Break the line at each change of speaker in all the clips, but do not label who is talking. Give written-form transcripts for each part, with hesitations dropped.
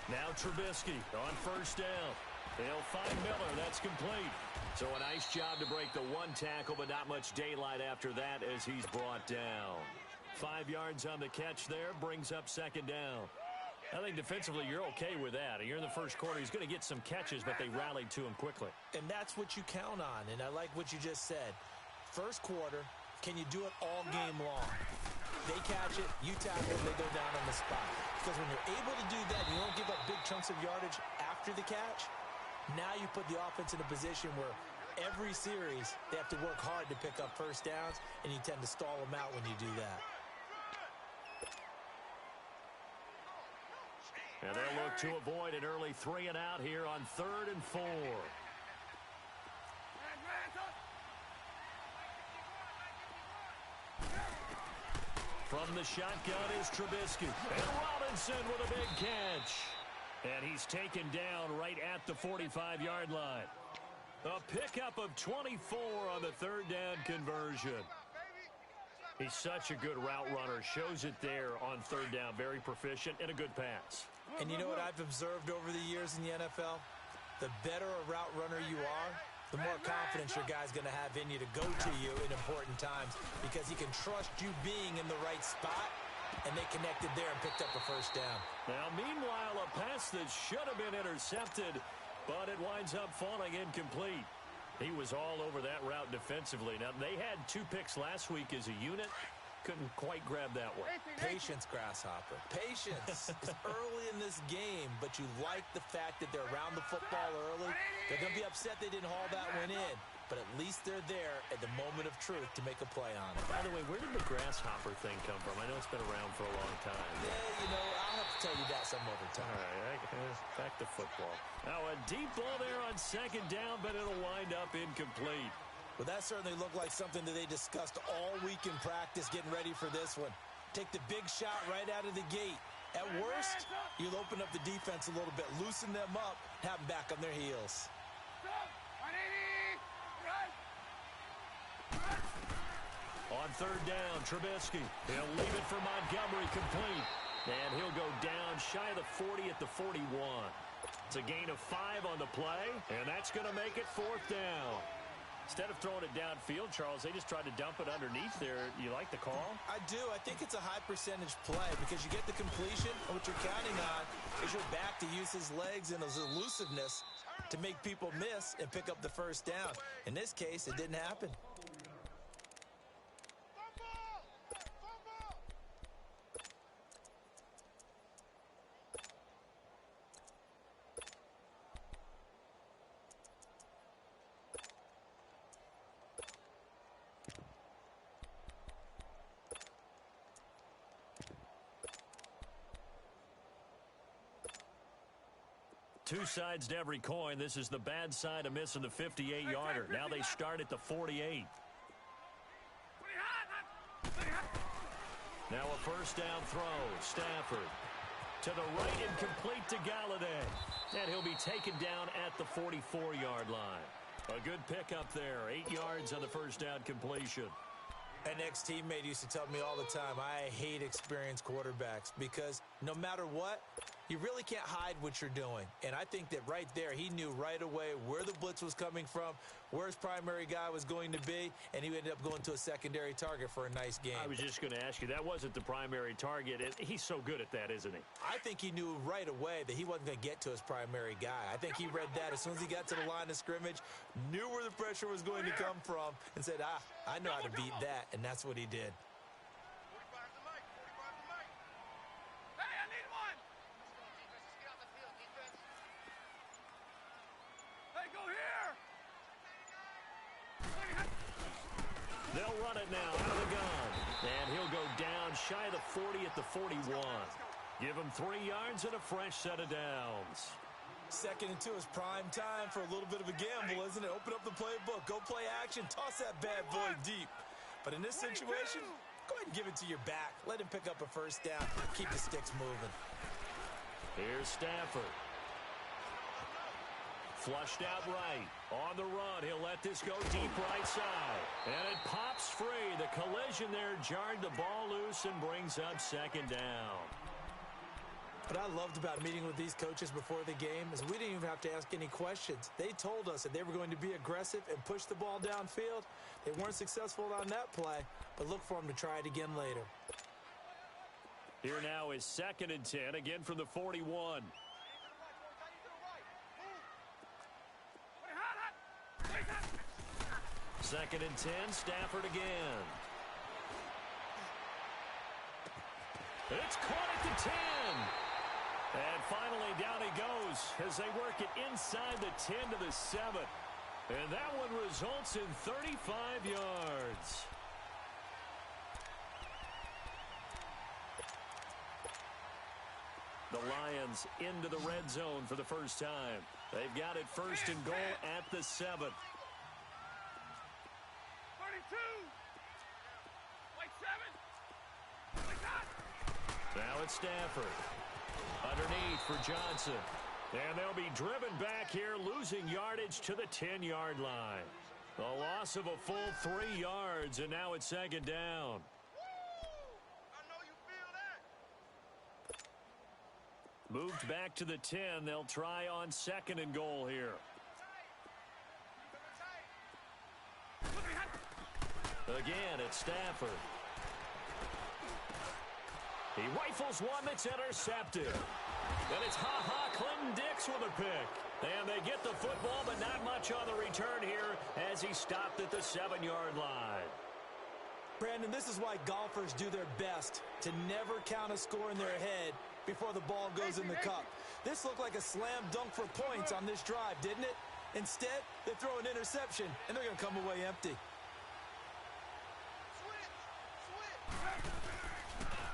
Now Trubisky on first down. He'll find Miller. That's complete. So a nice job to break the one tackle, but not much daylight after that as he's brought down. 5 yards on the catch there, brings up second down. I think defensively you're okay with that. You're in the first quarter. He's going to get some catches, but they rallied to him quickly.
And that's what you count on, and I like what you just said. First quarter, can you do it all game long? They catch it, you tackle it, they go down on the spot. Because when you're able to do that, you don't give up big chunks of yardage after the catch, now you put the offense in a position where every series they have to work hard to pick up first downs, and you tend to stall them out when you do that.
And they'll look to avoid an early 3 and out here on 3rd and 4. From the shotgun is Trubisky. And Robinson with a big catch. And he's taken down right at the 45-yard line. A pickup of 24 on the 3rd down conversion. He's such a good route runner. Shows it there on 3rd down. Very proficient and a good pass.
And you know what I've observed over the years in the NFL? The better a route runner you are, the more confidence your guy's going to have in you to go to you in important times because he can trust you being in the right spot, and they connected there and picked up a first down.
Now, meanwhile, a pass that should have been intercepted, but it winds up falling incomplete. He was all over that route defensively. Now, they had 2 picks last week as a unit. Couldn't quite grab that one.
Patience, Grasshopper. Patience. It's early in this game, but you like the fact that they're around the football early. They're going to be upset they didn't haul that one in, but at least they're there at the moment of truth to make a play on it.
By the way, where did the Grasshopper thing come from? I know it's been around for a long time.
Yeah, you know, I'll have to tell you that some other time.
All right, back to football. Now, a deep ball there on 2nd down, but it'll wind up incomplete.
Well, that certainly looked like something that they discussed all week in practice getting ready for this one. Take the big shot right out of the gate. At worst, you'll open up the defense a little bit, loosen them up, have them back on their heels.
On 3rd down, Trubisky. He'll leave it for Montgomery complete. And he'll go down shy of the 40 at the 41. It's a gain of 5 on the play, and that's going to make it 4th down. Instead of throwing it downfield, Charles, they just tried to dump it underneath there. You like the call?
I do. I think it's a high percentage play because you get the completion, and what you're counting on is your back to use his legs and his elusiveness to make people miss and pick up the first down. In this case, it didn't happen.
Two sides to every coin. This is the bad side of missing the 58-yarder. Now they start at the 48. Now a first down throw. Stafford to the right and complete to Galladay. And he'll be taken down at the 44-yard line. A good pickup there. 8 yards on the first down completion.
An ex-teammate used to tell me all the time, I hate experienced quarterbacks because no matter what, you really can't hide what you're doing. And I think that right there, he knew right away where the blitz was coming from, where his primary guy was going to be, and he ended up going to a secondary target for a nice game.
I was just going to ask you, that wasn't the primary target. He's so good at that, isn't he?
I think he knew right away that he wasn't going to get to his primary guy. I think he read that as soon as he got to the line of scrimmage, knew where the pressure was going to come from, and said, I know how to beat that, and that's what he did.
They'll run it now out of the gun. And he'll go down shy of the 40 at the 41. Give him 3 yards and a fresh set of downs.
2nd and 2 is prime time for a little bit of a gamble, isn't it? Open up the playbook. Go play action. Toss that bad boy deep. But in this situation, go ahead and give it to your back. Let him pick up a first down. Keep the sticks moving.
Here's Stafford. Flushed out right. On the run, he'll let this go deep right side. And it pops free. The collision there jarred the ball loose and brings up second down.
What I loved about meeting with these coaches before the game is we didn't even have to ask any questions. They told us that they were going to be aggressive and push the ball downfield. They weren't successful on that play, but look for them to try it again later.
Here now is 2nd and 10, again from the 41. Second and 10, Stafford again. It's caught at the 10. And finally down he goes as they work it inside the 10 to the 7. And that one results in 35 yards. The Lions into the red zone for the first time. They've got it 1st and goal at the 7. 32. Like 7. Like that. Now it's Stafford. Underneath for Johnson. And they'll be driven back here, losing yardage to the 10-yard line. A loss of a full 3 yards, and now it's 2nd down. Moved back to the 10. They'll try on 2nd and goal here. Again, it's Stafford. He rifles one that's intercepted. And it's Clinton-Dix with a pick. And they get the football, but not much on the return here as he stopped at the 7-yard line.
Brandon, this is why golfers do their best to never count a score in their head before the ball goes in the cup. This looked like a slam dunk for points on this drive, didn't it? Instead, they throw an interception, and they're going to come away empty.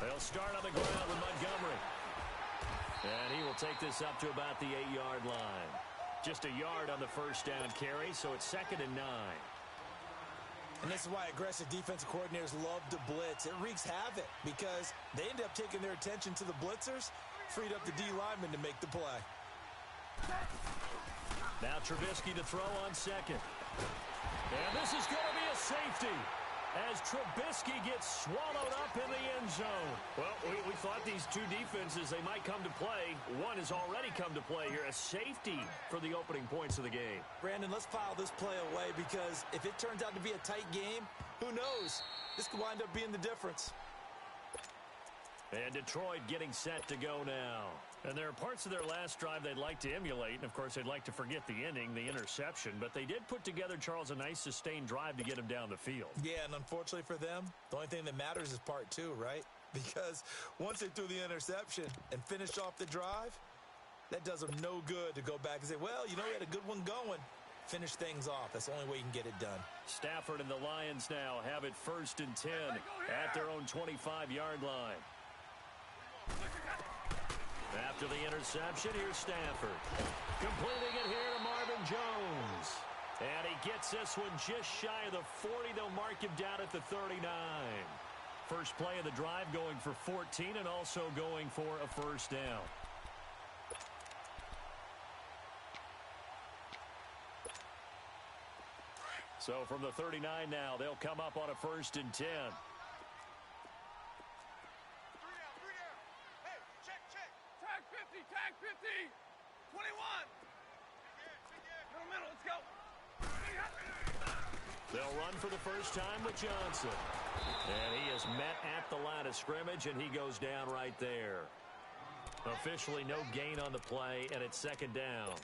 They'll start on the ground with Montgomery. And he will take this up to about the 8-yard line. Just a yard on the first down carry, so it's 2nd and 9.
And this is why aggressive defensive coordinators love to blitz. It wreaks havoc because they end up taking their attention to the blitzers, freed up the D lineman to make the play.
Now Trubisky to throw on 2nd. And this is going to be a safety as Trubisky gets swallowed up in the end zone. Well, we thought these two defenses, they might come to play. One has already come to play here, a safety for the opening points of the game.
Brandon, let's file this play away because if it turns out to be a tight game, who knows? This could wind up being the difference.
And Detroit getting set to go now. And there are parts of their last drive they'd like to emulate. And, of course, they'd like to forget the ending, the interception. But they did put together, Charles, a nice sustained drive to get him down the field.
Yeah, and unfortunately for them, the only thing that matters is part 2, right? Because once they threw the interception and finished off the drive, that does them no good to go back and say, well, you know, we had a good one going. Finish things off. That's the only way you can get it done. Stafford
and the Lions now have it 1st and 10 at their own 25-yard line. After the interception, here's Stafford. Completing it here to Marvin Jones. And he gets this one just shy of the 40. They'll mark him down at the 39. First play of the drive going for 14 and also going for a first down. So from the 39 now, they'll come up on a 1st and 10.
Tag 50, 21. Middle, let's go.
They'll run for the first time with Johnson. And he is met at the line of scrimmage, and he goes down right there. Officially no gain on the play, and it's 2nd down.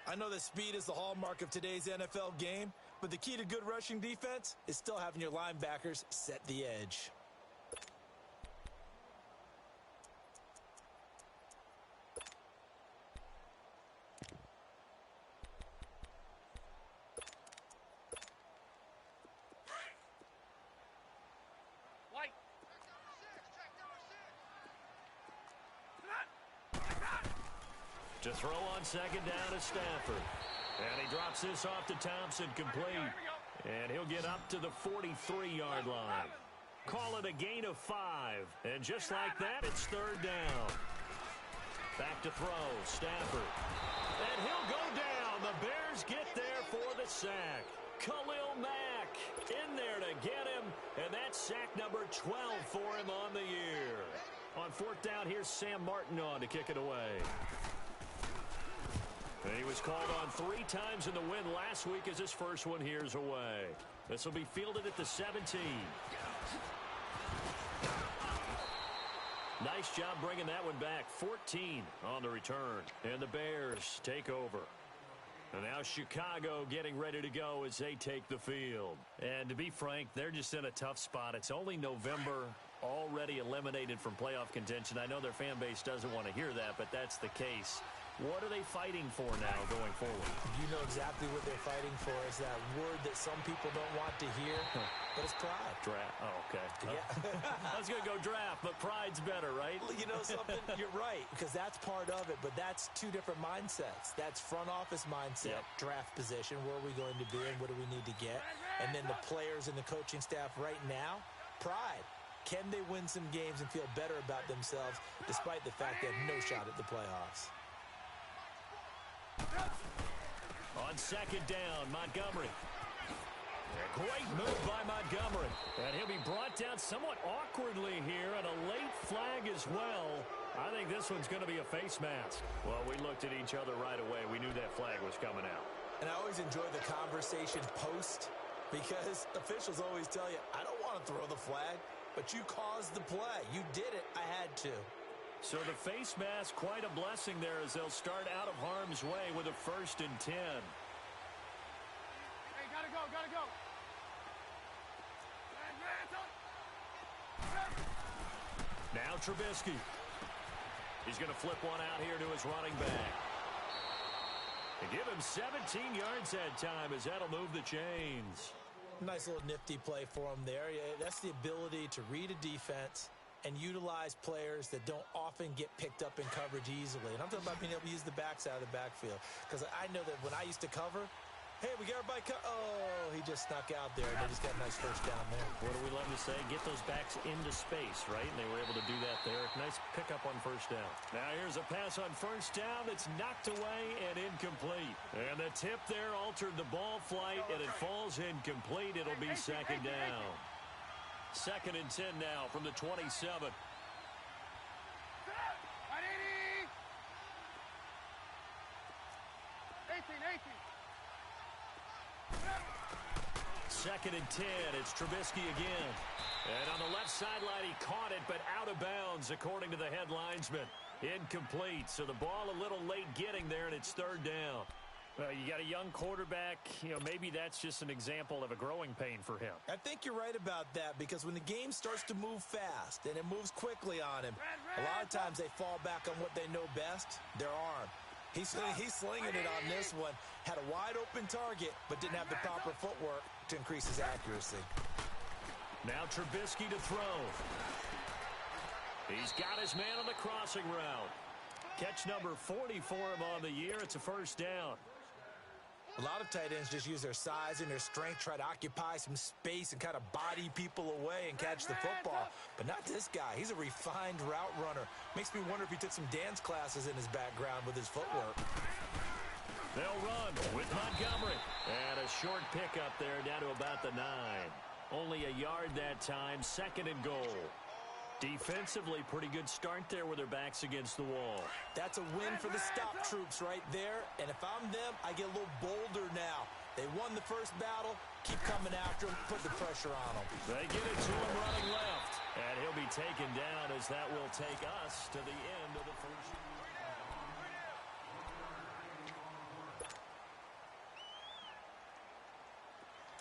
I know that speed is the hallmark of today's NFL game, but the key to good rushing defense is still having your linebackers set the edge.
To throw on 2nd down is Stafford. And he drops this off to Thompson, complete. And he'll get up to the 43-yard line. Call it a gain of 5. And just like that, it's 3rd down. Back to throw. Stafford. And he'll go down. The Bears get there for the sack. Khalil Mack in there to get him. And that's sack number 12 for him on the year. On fourth down, here's Sam Martin on to kick it away. And he was called on 3 times in the win last week as his first one here's away. This will be fielded at the 17. Nice job bringing that one back. 14 on the return. And the Bears take over. And now Chicago getting ready to go as they take the field. And to be frank, they're just in a tough spot. It's only November, already eliminated from playoff contention. I know their fan base doesn't want to hear that, but that's the case. What are they fighting for now going forward?
You know exactly what they're fighting for. Is that word that some people don't want to hear, but it's pride.
Draft. Oh, okay.
Yeah.
I was going to go draft, but pride's better, right?
You know something? You're right, because that's part of it, but that's 2 different mindsets. That's front office mindset, draft position, where are we going to be and what do we need to get? And then the players and the coaching staff right now, pride. Can they win some games and feel better about themselves despite the fact they have no shot at the playoffs?
On second down, Montgomery. A great move by Montgomery. And he'll be brought down somewhat awkwardly here, and a late flag as well. I think this one's going to be a face mask. Well, we looked at each other right away. We knew that flag was coming out.
And I always enjoy the conversation post, because officials always tell you, I don't want to throw the flag, but you caused the play. You did it. I had to.
So the face mask, quite a blessing there as they'll start out of harm's way with a 1st and 10.
Hey, gotta go, gotta go.
Now Trubisky. He's going to flip one out here to his running back. And give him 17 yards that time as that'll move the chains.
Nice little nifty play for him there. Yeah, that's the ability to read a defense and utilize players that don't often get picked up in coverage easily. And I'm talking about being able to use the backs out of the backfield. Because I know that when I used to cover, hey, we got everybody oh, he just snuck out there, and they just got a nice first down there.
What do we love to say? Get those backs into space, right? And they were able to do that there. Nice pickup on first down. Now here's a pass on first down that's knocked away and incomplete. And the tip there altered the ball flight, and it falls incomplete. It'll be second down. 2nd and 10 now from the 27.
18.
Second and 10. It's Trubisky again. And on the left sideline, he caught it, but out of bounds, according to the head linesman. Incomplete. So the ball a little late getting there, and it's 3rd down. Well, you got a young quarterback. You know, maybe that's just an example of a growing pain for him.
I think you're right about that, because when the game starts to move fast and it moves quickly on him, a lot of times they fall back on what they know best, their arm. He's slinging it on this one. Had a wide open target, but didn't have the proper footwork to increase his accuracy.
Now Trubisky to throw. He's got his man on the crossing route. Catch number 40 for him on the year. It's a first down.
A lot of tight ends just use their size and their strength, try to occupy some space and kind of body people away and catch the football. But not this guy. He's a refined route runner. Makes me wonder if he took some dance classes in his background with his footwork.
They'll run with Montgomery. And a short pickup there down to about the 9. Only a yard that time. 2nd and goal. Defensively, pretty good start there with their backs against the wall.
That's a win for the stop troops right there. And if I'm them, I get a little bolder now. They won the first battle. Keep coming after him. Put the pressure on him.
They get it to him running left. And he'll be taken down as that will take us to the end of the first.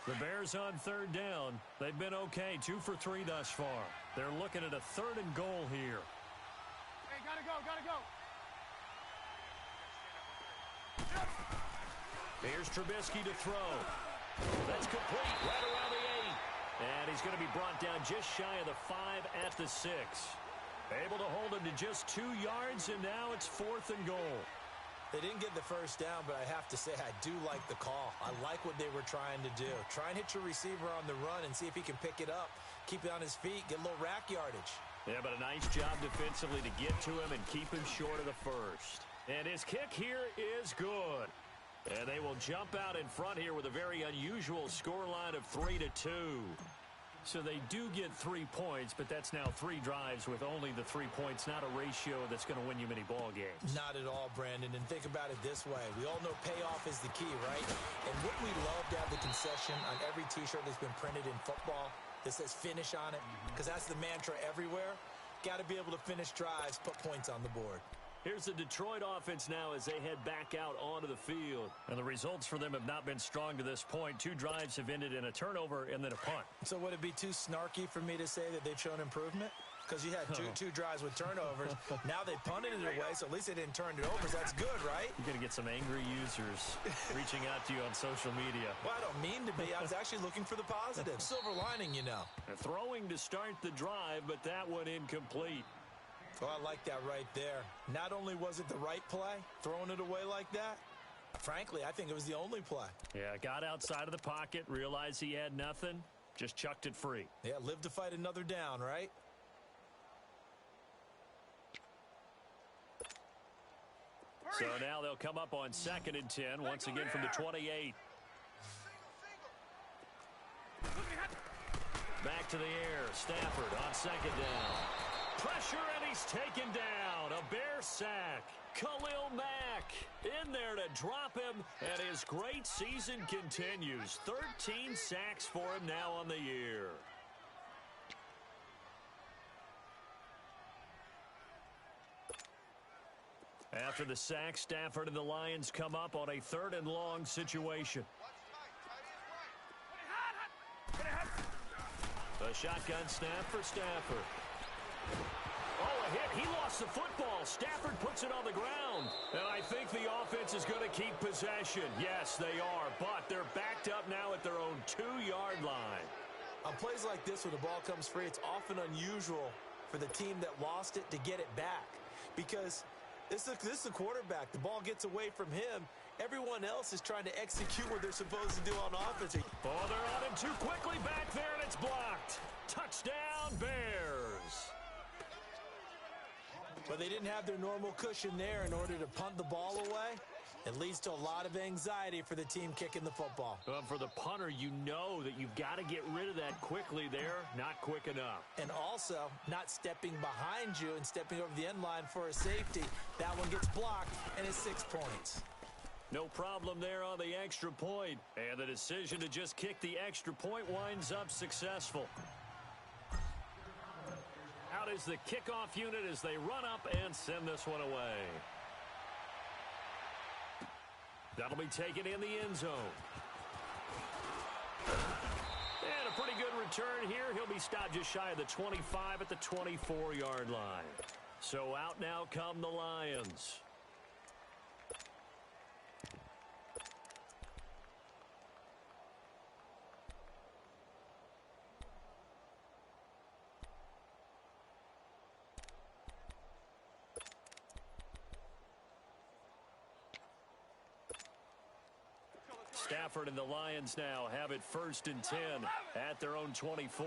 The Bears on 3rd down. They've been okay. 2 for 3 thus far. They're looking at a 3rd and goal here.
Hey, gotta go, gotta go.
Here's Trubisky to throw. That's complete right around the 8. And he's going to be brought down just shy of the 5 at the 6. Able to hold him to just 2 yards, and now it's 4th and goal.
They didn't get the first down, but I have to say I do like the call. I like what they were trying to do. Try and hit your receiver on the run and see if he can pick it up. Keep it on his feet, get a little rack yardage.
Yeah, but a nice job defensively to get to him and keep him short of the first. And his kick here is good. And they will jump out in front here with a very unusual scoreline of 3-2. So they do get 3 points, but that's now 3 drives with only the 3 points, not a ratio that's going to win you many ball games.
Not at all, Brandon. And think about it this way. We all know payoff is the key, right? And wouldn't we love to have the concession on every T-shirt that's been printed in football that says finish on it? Because that's the mantra everywhere. Got to be able to finish drives, put points on the board.
Here's the Detroit offense now as they head back out onto the field. And the results for them have not been strong to this point. 2 drives have ended in a turnover and then a punt.
So would it be too snarky for me to say that they've shown improvement? Because you had two drives with turnovers. Now they punted it away, so at least they didn't turn it over. So that's good, right?
You're going to get some angry users reaching out to you on social media.
Well, I don't mean to be. I was actually looking for the positive. Silver lining, you know.
Throwing to start the drive, but that one incomplete.
Oh, I like that right there. Not only was it the right play, throwing it away like that, frankly, I think it was the only play.
Yeah, got outside of the pocket, realized he had nothing, just chucked it free.
Yeah, live to fight another down, right?
So now they'll come up on 2nd and 10, once again from the 28. Back to the air, Stafford on 2nd down. Pressure, and he's taken down. A Bear sack. Khalil Mack in there to drop him, and his great season continues. 13 sacks for him now on the year. After the sack, Stafford and the Lions come up on a 3rd and long situation. A shotgun snap for Stafford. Oh, a hit. He lost the football. Stafford puts it on the ground. And I think the offense is going to keep possession. Yes, they are. But they're backed up now at their own 2-yard line.
On plays like this, when the ball comes free, it's often unusual for the team that lost it to get it back. Because this is the quarterback. The ball gets away from him. Everyone else is trying to execute what they're supposed to do on offense.
Oh, they're on him too quickly back there, and it's blocked. Touchdown, Bears.
But they didn't have their normal cushion there in order to punt the ball away. It leads to a lot of anxiety for the team kicking the football.
For the punter, you know that you've got to get rid of that quickly there. Not quick enough.
And also, not stepping behind you and stepping over the end line for a safety. That one gets blocked, and it's 6 points.
No problem there on the extra point. And the decision to just kick the extra point winds up successful. Out is the kickoff unit as they run up and send this one away. That'll be taken in the end zone. And a pretty good return here. He'll be stopped just shy of the 25 at the 24-yard line. So out now come the Lions. Stafford and the Lions now have it 1st and 10 at their own 24.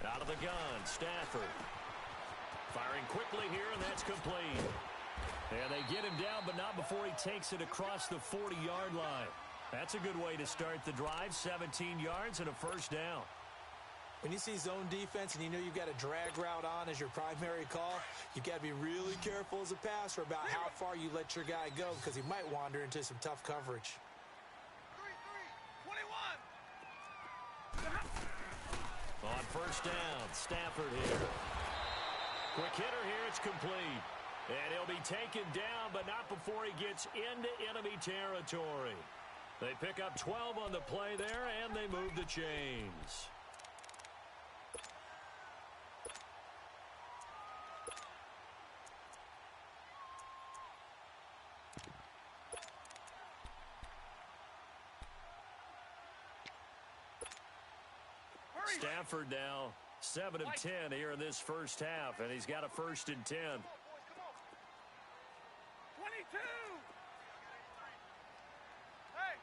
Out of the gun, Stafford. Firing quickly here, and that's complete. And they get him down, but not before he takes it across the 40-yard line. That's a good way to start the drive, 17 yards and a 1st down.
When you see zone defense and you know you've got a drag route on as your primary call, you've got to be really careful as a passer about how far you let your guy go because he might wander into some tough coverage.
21.
On 1st down, Stafford here. Quick hitter here, it's complete. And he'll be taken down, but not before he gets into enemy territory. They pick up 12 on the play there, and they move the chains. Stafford now 7 of 10 here in this 1st half, and he's got a 1st and 10.
22. Hey.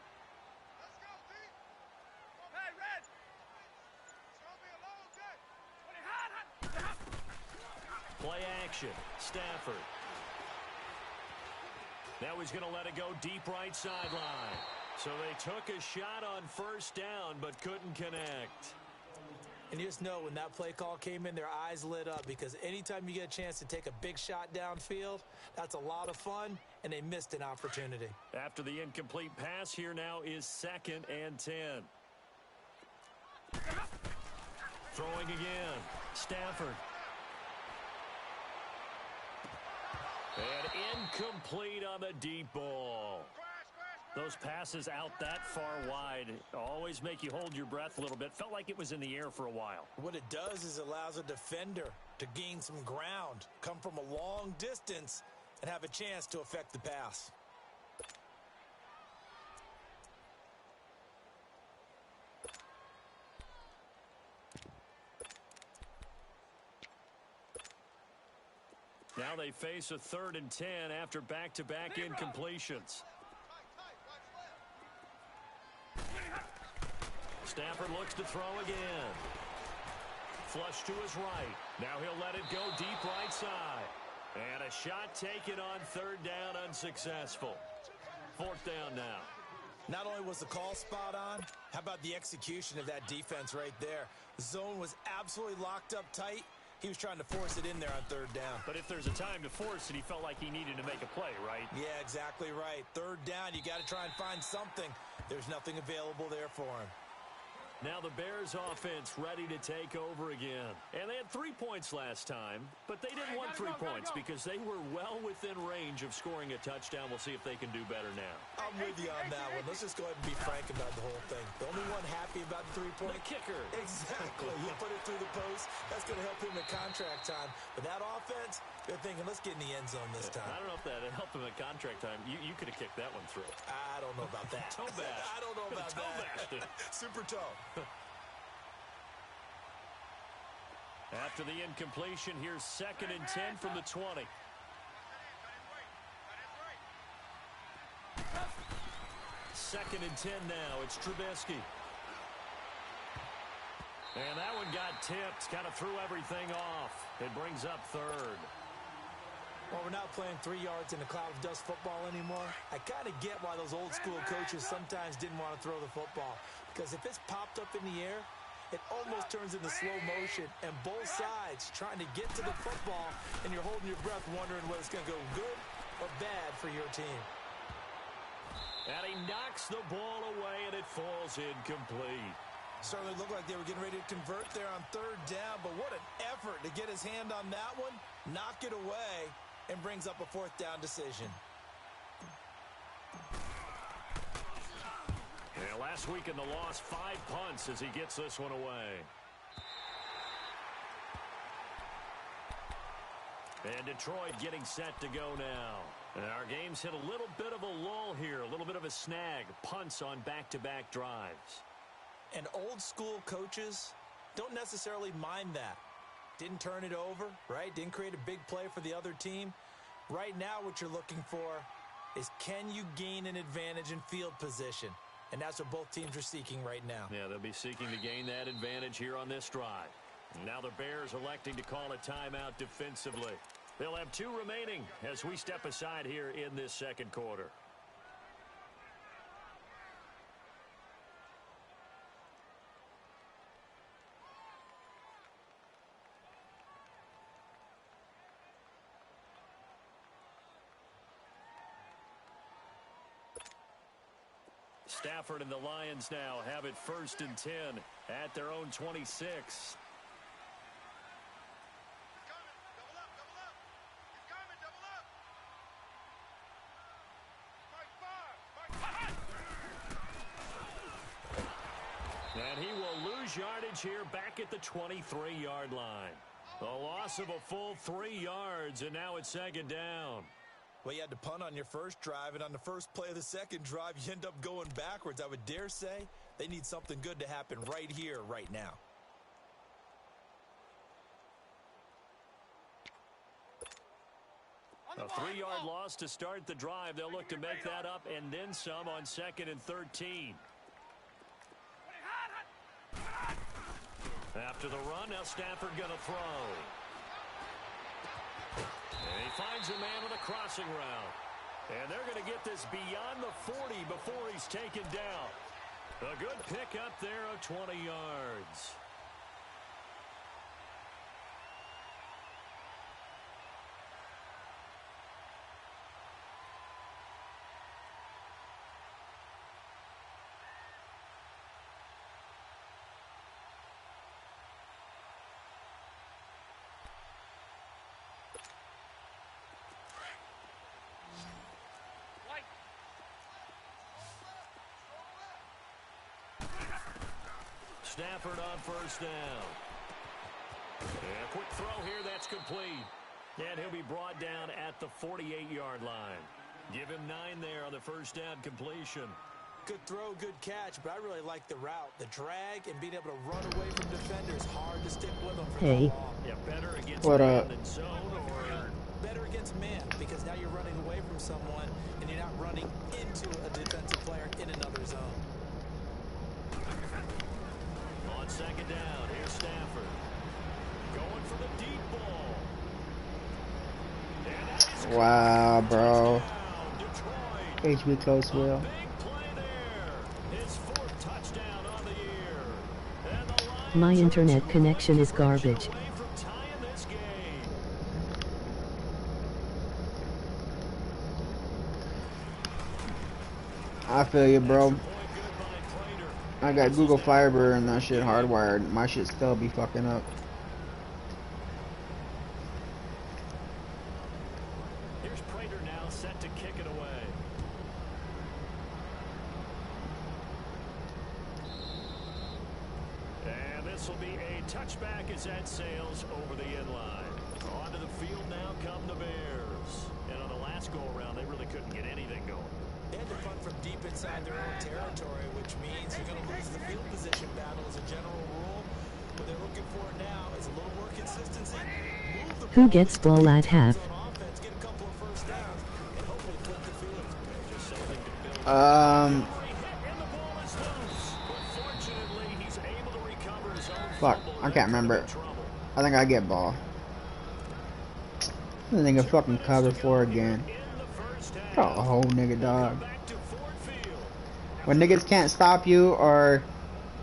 action. Stafford. Now he's going to let it go deep right sideline. So they took a shot on first down but couldn't connect.
And you just know when that play call came in, their eyes lit up, because anytime you get a chance to take a big shot downfield, that's a lot of fun, and they missed an opportunity.
After the incomplete pass, here now is 2nd and 10. Throwing again. Stafford. And incomplete on the deep ball. Those passes out that far wide always make you hold your breath a little bit. Felt like it was in the air for a while.
What it does is it allows a defender to gain some ground, come from a long distance, and have a chance to affect the pass.
Now they face a 3rd and 10 after back-to-back incompletions. Stafford looks to throw again. Flush to his right. Now he'll let it go deep right side. And a shot taken on 3rd down, unsuccessful. 4th down now.
Not only was the call spot on, how about the execution of that defense right there? The zone was absolutely locked up tight. He was trying to force it in there on 3rd down.
But if there's a time to force it, he felt like he needed to make a play, right?
Yeah, exactly right. 3rd down, you got to try and find something. There's nothing available there for him.
Now the Bears offense ready to take over again. And they had 3 points last time, but they didn't want 3 points because they were well within range of scoring a touchdown. We'll see if they can do better now.
I'm with you on that one. Let's just go ahead and be frank about the whole thing. The only one happy about the 3-point?
The kicker.
Exactly. You put it through the post. That's going to help him at contract time. But that offense, they're thinking, let's get in the end zone this time.
I don't know if that helped him at contract time. You could have kicked that one through.
I don't know about that.
Toe bash.
I don't know about
Toe bashed it.
Super toe.
After the incompletion, here's 2nd and 10 from the 20. Second and 10 now. It's Trubisky. And that one got tipped. Kind of threw everything off. It brings up 3rd.
Well, we're not playing 3 yards in a cloud of dust football anymore. I kind of get why those old school coaches sometimes didn't want to throw the football. Because if it's popped up in the air, it almost turns into slow motion. And both sides trying to get to the football, and you're holding your breath wondering whether it's going to go good or bad for your team.
And he knocks the ball away, and it falls incomplete.
Certainly looked like they were getting ready to convert there on 3rd down, but what an effort to get his hand on that one, knock it away, and brings up a 4th down decision.
Yeah, last week in the loss, 5 punts as he gets this one away. And Detroit getting set to go now. And our game's hit a little bit of a lull here, a little bit of a snag. Punts on back-to-back drives.
And old school coaches don't necessarily mind that. Didn't turn it over, right? Didn't create a big play for the other team. Right now what you're looking for is, can you gain an advantage in field position? And that's what both teams are seeking right now.
Yeah, they'll be seeking to gain that advantage here on this drive. And now the Bears electing to call a timeout defensively. They'll have 2 remaining as we step aside here in this 2nd quarter. Stafford and the Lions now have it 1st and 10 at their own 26. And he will lose yardage here back at the 23-yard line. A loss of a full 3 yards, and now it's 2nd down.
Well, you had to punt on your first drive, and on the first play of the 2nd drive, you end up going backwards. I would dare say they need something good to happen right here, right now.
A 3-yard loss to start the drive. They'll look to make that up and then some on 2nd and 13. After the run, now Stafford going to throw. And he finds a man with a crossing route. And they're going to get this beyond the 40 before he's taken down. A good pick up there of 20 yards. Stafford on first down. And a quick throw here, that's complete. And he'll be brought down at the 48-yard line. Give him 9 there on the first down completion.
Good throw, good catch, but I really like the route. The drag and being able to run away from defenders. Hard to stick with them for that long.
Yeah, better against
What
man
up?
than zone, or
Better against man, because now you're running away from someone and you're not running into a defensive player in another zone.
on second down. Here's Stafford. Going for the deep ball. And that is
Wow, bro.
Detroit.
HB close wheel.
Big play there. His 4th touchdown on the year. And the Lions
My
are
internet
2
connection is
away
garbage.
from tying this game.
I feel you, bro.
Point good by Prater.
I got Google Fiber and that shit hardwired. My shit still be fucking up.
Here's Prater now set to kick it away. And this will be a touchback as that sails over the end line. Onto the field now come the Bears. And on the last go-around, they really couldn't get anything going.
They had to punt from deep inside their own territory, which means you're going to lose the field position battle as a general rule. What they're looking for now is a little more consistency. Move the
Who
ball
gets ball at half?
on offense, get a couple of first downs, and hopefully flip the field.
Just something to build.
Um,
Hit and the ball is loose. But fortunately, he's able to recover his own
fuck,
fumble.
I can't remember.
That could have been trouble.
I think I get ball. This nigga fucking cover 4 again.
In the first half.
Oh, nigga, dog.
Back to Ford Field.
When niggas can't stop you, or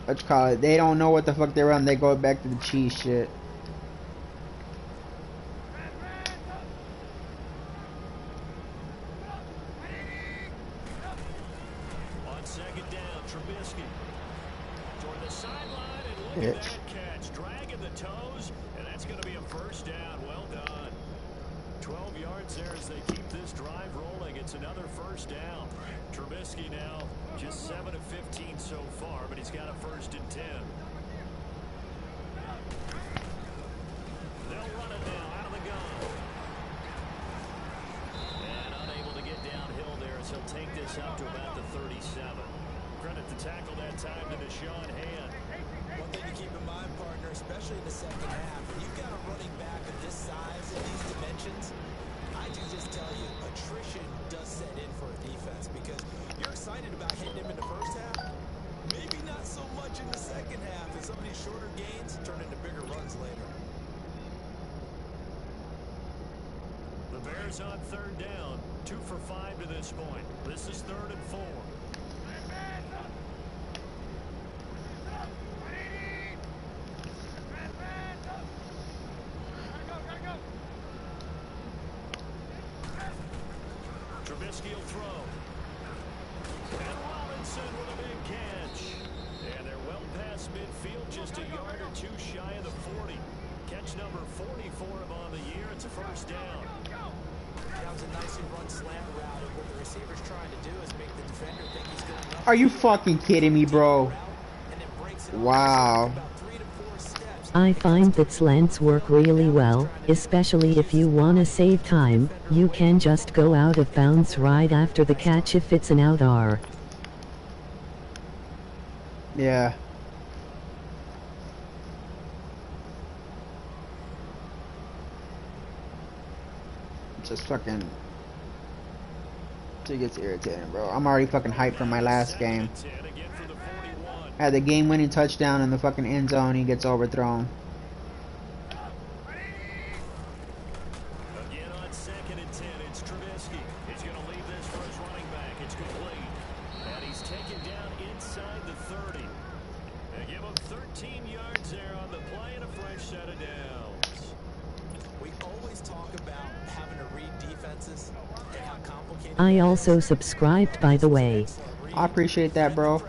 what you call it, they don't know what the fuck they run, they go back to the cheese shit.
On second down, Trubisky. Toward the sideline, and look at
Bitch.
that catch. Dragging the toes, and that's going to be a first down. Well done. 12 yards there as they keep this drive rolling. It's another first down. Trubisky now just 7 of 15 so far, but he's got a 1st and 10. They'll run it now out of the gun. And unable to get downhill there as he'll take this up to about the 37. Credit to tackle that time to Deshaun Hand.
One thing to keep in mind, partner, especially in the second half, when you've got a running back of this size and these dimensions, I can just tell you, attrition does set in for a defense because you're excited about hitting him in the first half. Maybe not so much in the second half as some of these shorter gains turn into bigger runs later.
The Bears on 3rd down. 2 for 5 to this point. This is 3rd and 4. Trubisky will throw. And Robinson with a big catch. And they're well past midfield, just a yard or 2 shy of the 40. Catch number 44 on the year. It's a first down.
That was a nicely run slant route, and what the receiver's trying to do is make the defender think he's going up.
Are you fucking kidding me, bro?
And then breaks it off.
Wow.
About 3 to 4 steps.
I find that slants work really well, especially if you wanna save time. You can just go out of bounds right after the catch if it's an out R.
Yeah. Just fucking... It gets irritating, bro. I'm already fucking hyped from my last game.
10 again for the 41.
Had the game-winning touchdown in the fucking end zone, he gets overthrown.
I also subscribed, by the way.
I appreciate that, bro.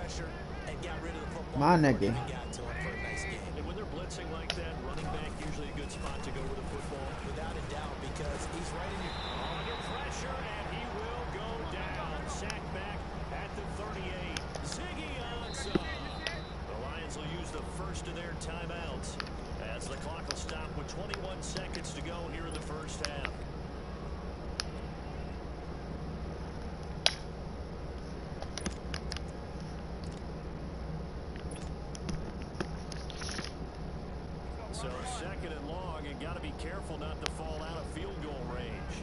My nigga.
And when they're blitzing like that, running back usually a good spot to go with the football.
Without a doubt, because he's right in your...
Under pressure, and he will go down. Sack back at the 38. Ziggy Ansah. The Lions will use the first of their timeouts as the clock will stop with 21 seconds to go here in the first half. So second and long, and got to be careful not to fall out of field goal range.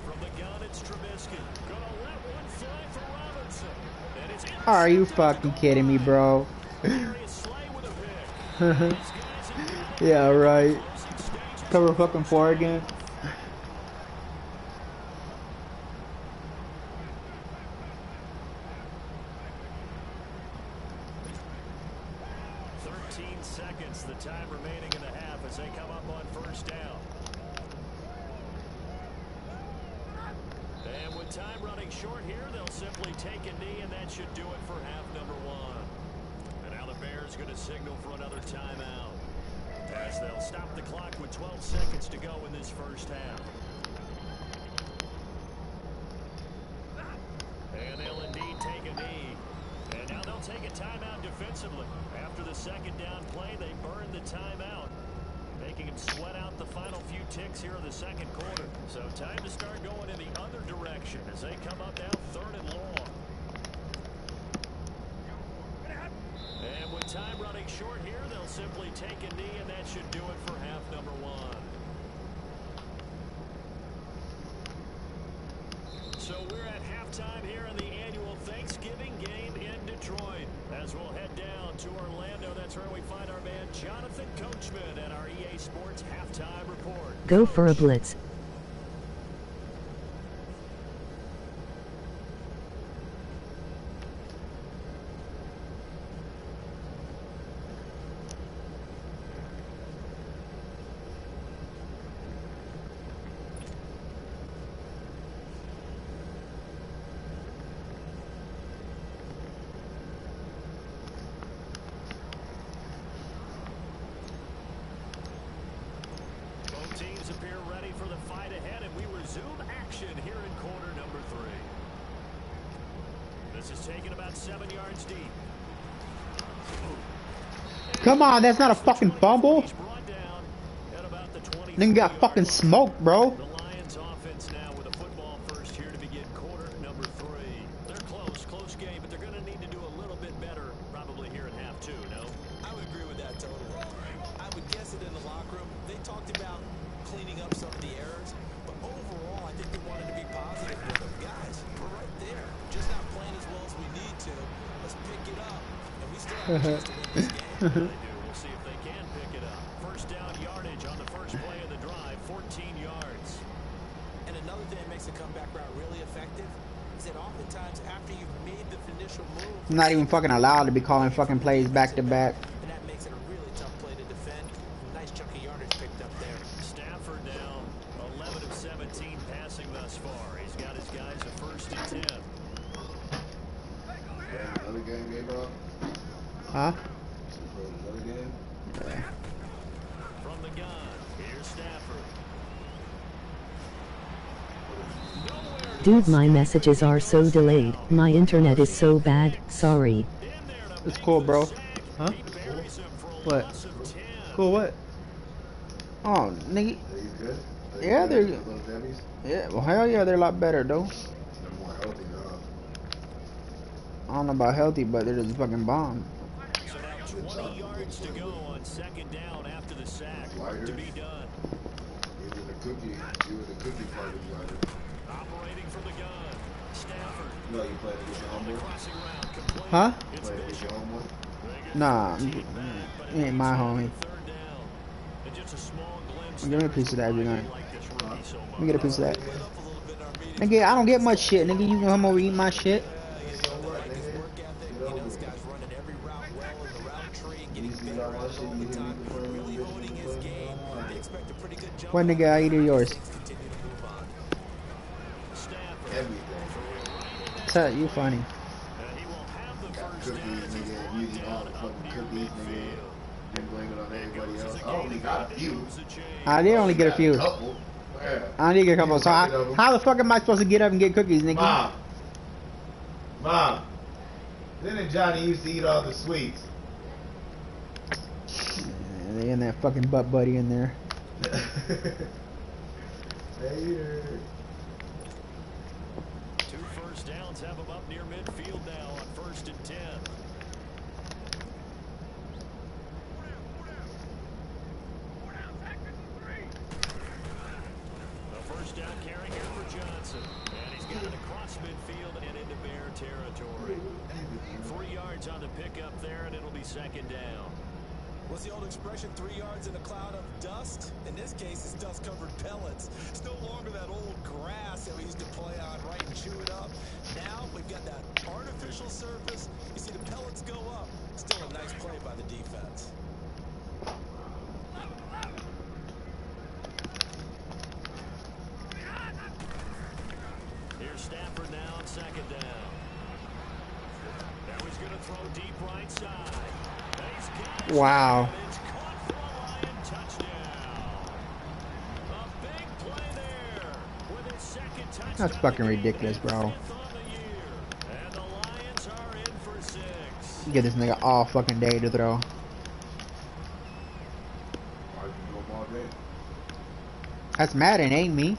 From the gun, it's Trubisky. Gonna let one fly for Robinson. And it's
Are you fucking kidding me, bro?
Darius Slay with a pick. These guys have been
Yeah, right.
closing stages.
Cover fucking 4 again.
Seconds, the time remaining in the half as they come up on first down. And with time running short here, they'll simply take a knee, and that should do it for half number one. And now the Bears going to signal for another timeout as they'll stop the clock with 12 seconds to go in this first half. And they'll indeed take a knee. And now they'll take a timeout defensively. After the second down play, they burn the timeout, making him sweat out the final few ticks here in the second quarter. So time to start going in the other direction as they come up now third and long. And with time running short here, they'll simply take a knee, and that should do it for half number one. So we're at halftime here in the annual Thanksgiving game in Detroit. As we'll head down to Orlando, that's where we find our man Jonathan Coachman at our EA Sports Halftime Report.
Go for a blitz.
Teams appear ready for the fight ahead, and we resume action here in quarter number 3. This is taken about 7 yards deep.
Come on, that's not a fucking fumble.
He's brought down at about the 20.
Nigga got fucking smoked, bro.
The Lions offense now with a football first here to begin quarter number 3. They're close game, but they're going to need to do a little bit better probably here in half 2, no?
I would agree with that totally. I would guess it in the locker room. They talked about cleaning up some of the errors, but overall, I think they wanted to be positive with them. Guys, we're right there. Just not playing as well as we need to. Let's pick it up, and we still have a chance to win this game.
They do. We'll see if they can pick it up. First down yardage on the first play of the drive, 14 yards.
And another thing that makes the comeback route really effective is that oftentimes after you've made the initial move,
I'm not even fucking allowed to be calling fucking plays back to back.
and that makes it a really tough play to defend. Nice chunk of yardage picked up there.
Stafford now 11 of 17 passing thus far. He's got his guys a first and 10.
Another game, Gabriel?
Huh?
Another game?
Yeah.
From the gun, here's Stafford. Nowhere
Dude, my messages are so delayed. My internet is so bad. Sorry.
in there to
It's
make
cool,
the
bro.
sack.
Huh?
He buries him for a
What?
loss of 10.
Cool, what? Oh, nigga.
Are you good?
Yeah, they're-
Little Debbie's?
Yeah, well, hell yeah, they're a lot better, though.
They're more healthy now.
I don't know about healthy, but they're just fucking bomb.
So now 20 yards to go on second down after the sack. Work to be done.
You were the cookie part of the lighter.
Operating from the gun. Stafford.
You know you played against your homeboy?
Crossing route complete.
Huh?
It's
Played against
Bishop.
your homeboy?
Nah,
But
he ain't my homie.
third down. And just a small glimpse
Give me a piece of that every night.
like this rookie so
Let me get a piece of that.
Up a little bit in our meeting.
Nigga, I don't get much shit, nigga. You can come over and eat my shit.
Like his work ethic, this guy's running every route well in the route tree, getting
You see
better
all my
at it
shit
all
you
the
hit me
time.
before
pretty good jump.
What nigga I eat of yours?
Things continue to move on.
Everything.
Tut, you funny.
He will have the
Got
first down
cookies,
as he's
nigga.
brought
Using all the
down up
fucking
near
cookies, nigga.
midfield.
Been blaming on everybody else. I
I
only got a few.
I did only get a few.
Couple. Yeah.
I only get a couple. So how the fuck am I supposed to get up and get cookies, nigga?
Mom. Then Johnny used to eat all the sweets.
Yeah, they in that fucking butt buddy in there.
Later.
2 first downs have him up near midfield now on 1st and 10. The first down carry here for Johnson. And he's got it across midfield and into Bear territory. 3 yards on the pickup there, and it'll be 2nd down.
What's the old expression, 3 yards in a cloud of dust? In this case, it's dust-covered pellets. It's no longer that old grass that we used to play on, right, and chew it up. Now we've got that artificial surface. You see the pellets go up. Still a nice play by the defense.
Here's Stafford now on 2nd down. Now he's going to throw deep right side.
Wow.
It's caught for a Lion touchdown. A big play there with his 2nd touchdown.
That's fucking ridiculous, bro.
And the Lions are in for 6.
You get this nigga all fucking day to throw. That's Madden, ain't me.
And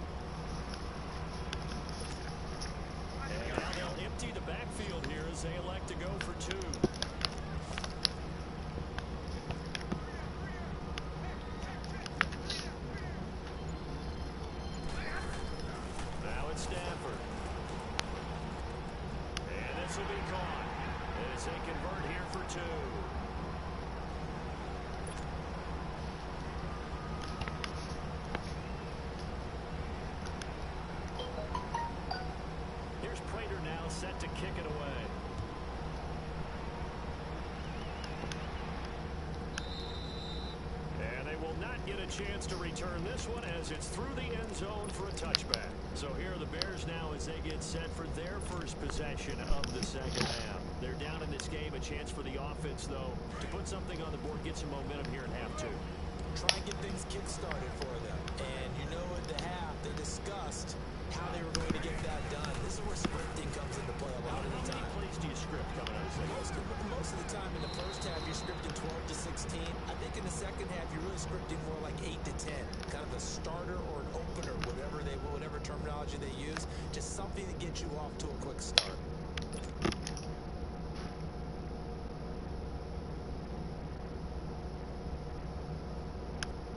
now they'll empty the backfield here as they elect to go for 2. Now it's Stafford. And this will be caught as they convert here for 2. Here's Prater now set to kick it away. And they will not get a chance to return this one as it's through the end zone for a touchback. So here are the Bears now as they get set for their first possession of the 2nd half. They're down in this game. A chance for the offense, though, to put something on the board, get some momentum here in half 2.
Try and get things kick-started for them. And you know at the half, they discussed how they were going to get that done. This is where sprinting comes into play a lot of the time.
How many plays do you script coming out of the second?
Most of the time in the first half, you're scripting 12 to 16. I think in the second half, you're really scripting more like 8 to 10. Kind of a starter or an opener, whatever terminology they use. Just something to get you off to a quick start.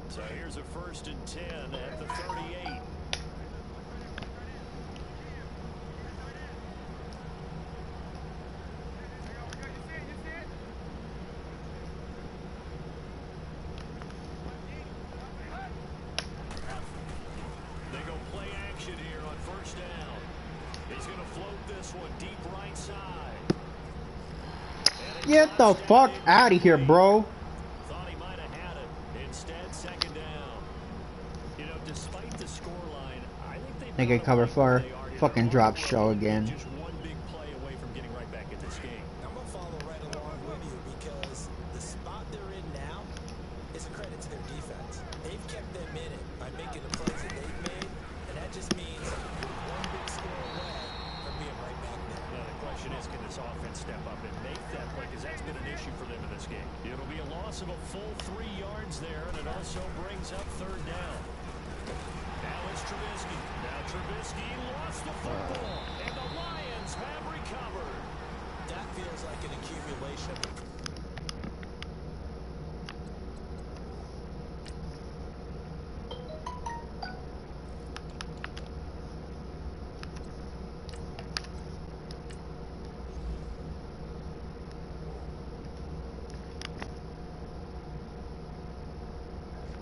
So here's a 1st and 10 at the 38. They go play action here on 1st down. He's going to float this one deep right side.
Get the fuck out of here, bro.
Thought he might have had it. Instead, 2nd down. You know, despite the scoreline, I think they
Nigga cover for fucking drop show again.
just one big play away from getting right back in this game.
I'm going to follow right along with you because the spot they're in now is a credit to their defense. They've kept them in it by making the plays that they've made, and that just means one big score away from being right back there.
Now, the question is, can this offense step up and make that play? Because that's been an issue for them in this game. It'll be a loss of a full 3 yards there, and it also brings up 3rd down. Now it's Trubisky. Now Trubisky lost the football, and the Lions have recovered.
That feels like an accumulation.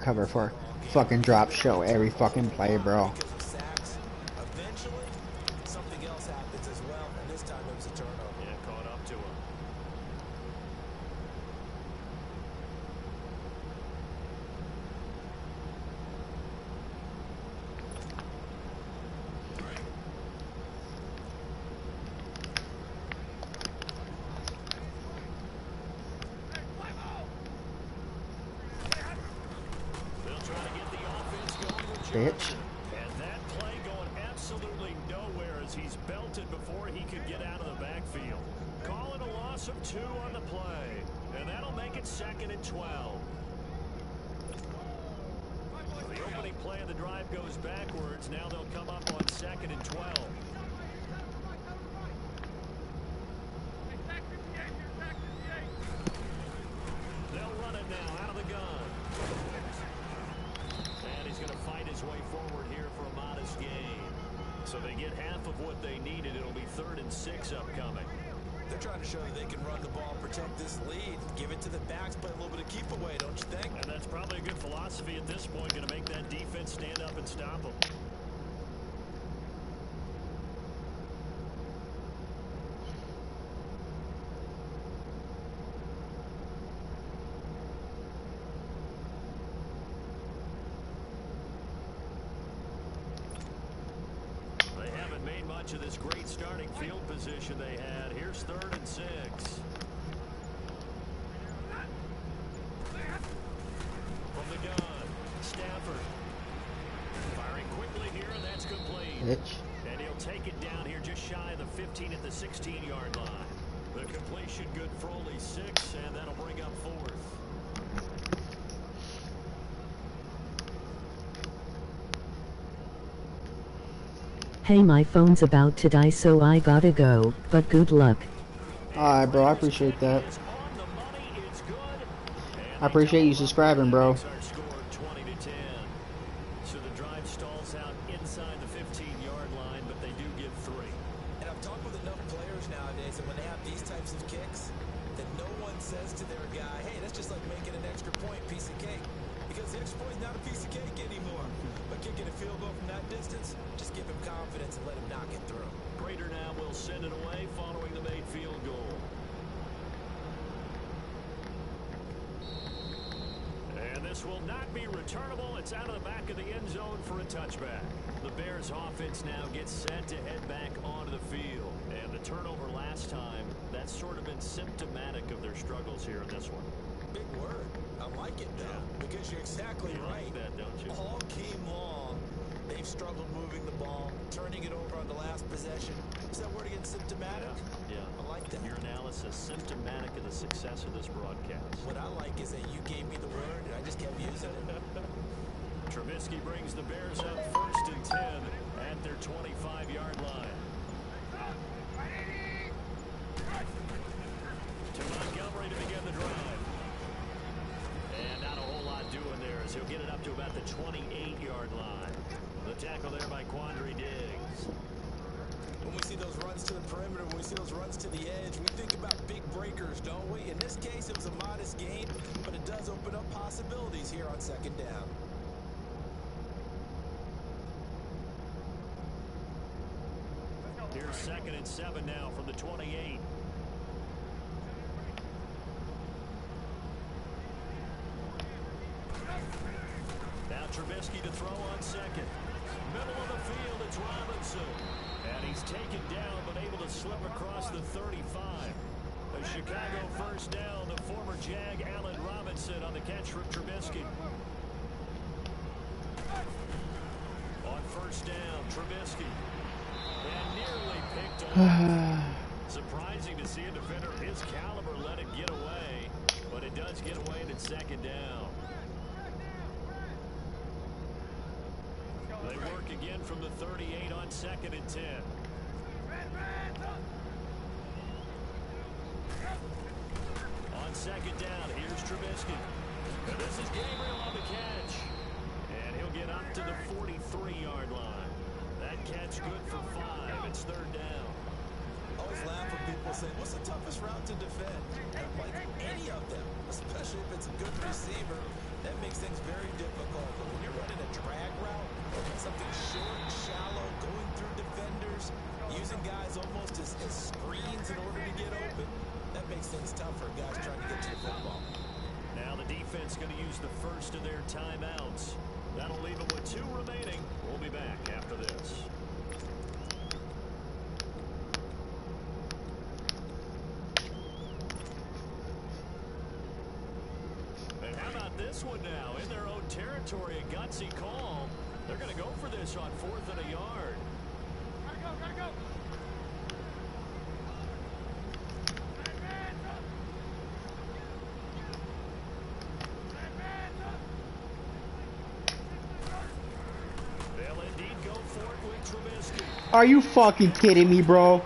Cover for fucking drop show every fucking play, bro.
Because of sacks, eventually something else happens as well, and this time it was a turnover.
Yeah, caught up to him.
Bitch.
And that play going absolutely nowhere as he's belted before he could get out of the backfield. Call it a loss of 2 on the play. And that'll make it 2nd and 12. The opening play of the drive goes backwards. Now they'll come up on 2nd and 12. They'll run it now out of the gun. And he's going to fight his way forward here for a modest gain. So they get half of what they needed. It'll be 3rd and 6 upcoming.
They're trying to show that they can run the ball, protect this lead, give it to the backs, play a little bit of keep away, don't you think?
And that's probably a good philosophy at this point, going to make that defense stand up and stop them. They haven't made much of this great starting field position they had. Here's 3rd and 6. From the gun, Stafford. Firing quickly here, and that's complete.
Bitch.
And he'll take it down here just shy of the 15 at the 16-yard line. The completion good for only 6, and that'll bring up 4th.
Hey, my phone's about to die, so I gotta go, but good luck.
Alright, bro, I appreciate that.
Is on the money, it's good.
I appreciate you subscribing, bro.
Makes our score 20-10. So the drive stalls out inside the 15-yard line, but they do give 3.
And I've talked with enough players nowadays, and when they have these types of kicks, that no one says to their guy, hey, that's just like making an extra point, piece of cake. Because the extra point is not a piece of cake anymore. But kicking a field goal from that distance, just give him confidence and let him knock it through.
Prater now will send it away following the made field goal. And this will not be returnable. It's out of the back of the end zone for a touchback. The Bears offense now gets set to head back onto the field. And the turnover last time, that's sort of been symptomatic of their struggles here in this one.
Big word. I like it, though, because you're exactly right.
Like that, don't you?
All game long, they've struggled moving the ball, turning it over on the last possession. Is that word again, symptomatic?
Yeah.
I like that.
Your analysis symptomatic of the success of this broadcast.
What I like is that you gave me the word, and I just kept using it.
Trubisky brings the Bears up 1st and 10 at their 25-yard line. To Montgomery to begin the drive. And not a whole lot doing there as he'll get it up to about the 28-yard line. The tackle there by Quandre Diggs.
When we see those runs to the perimeter, when we see those runs to the edge, we think about big breakers, don't we? In this case, it was a modest gain, but it does open up possibilities here on 2nd down.
Here's 2nd and 7 now from the 28. Now Trubisky to throw on 2nd. Middle of the field, it's Robinson. And he's taken down, but able to slip across the 35. A Chicago 1st down. The former Jag, Allen Robinson, on the catch from Trubisky. On 1st down, Trubisky. And nearly picked off. Surprising to see a defender of his caliber let it get away. But it does get away and it's 2nd down. They work again from the 38 on 2nd and 10. On 2nd down, here's Trubisky. And this is Gabriel on the catch. And he'll get up to the 43-yard line. That catch good for 5. It's 3rd down.
I always laugh when people say, what's the toughest route to defend? Like any of them, especially if it's a good receiver, that makes things very difficult. But when you're running a drag route, something short and shallow, going through defenders, using guys almost as screens in order to get open, that makes things tough for guys trying to get to the football.
Now the defense going to use the first of their timeouts. That'll leave them with 2 remaining. We'll be back after this. And how about this one now? In their own territory, a gutsy call. They're going to go for this on 4th and a yard.
Gotta go.
They'll indeed go for it with Trubisky.
Are you fucking kidding me, bro?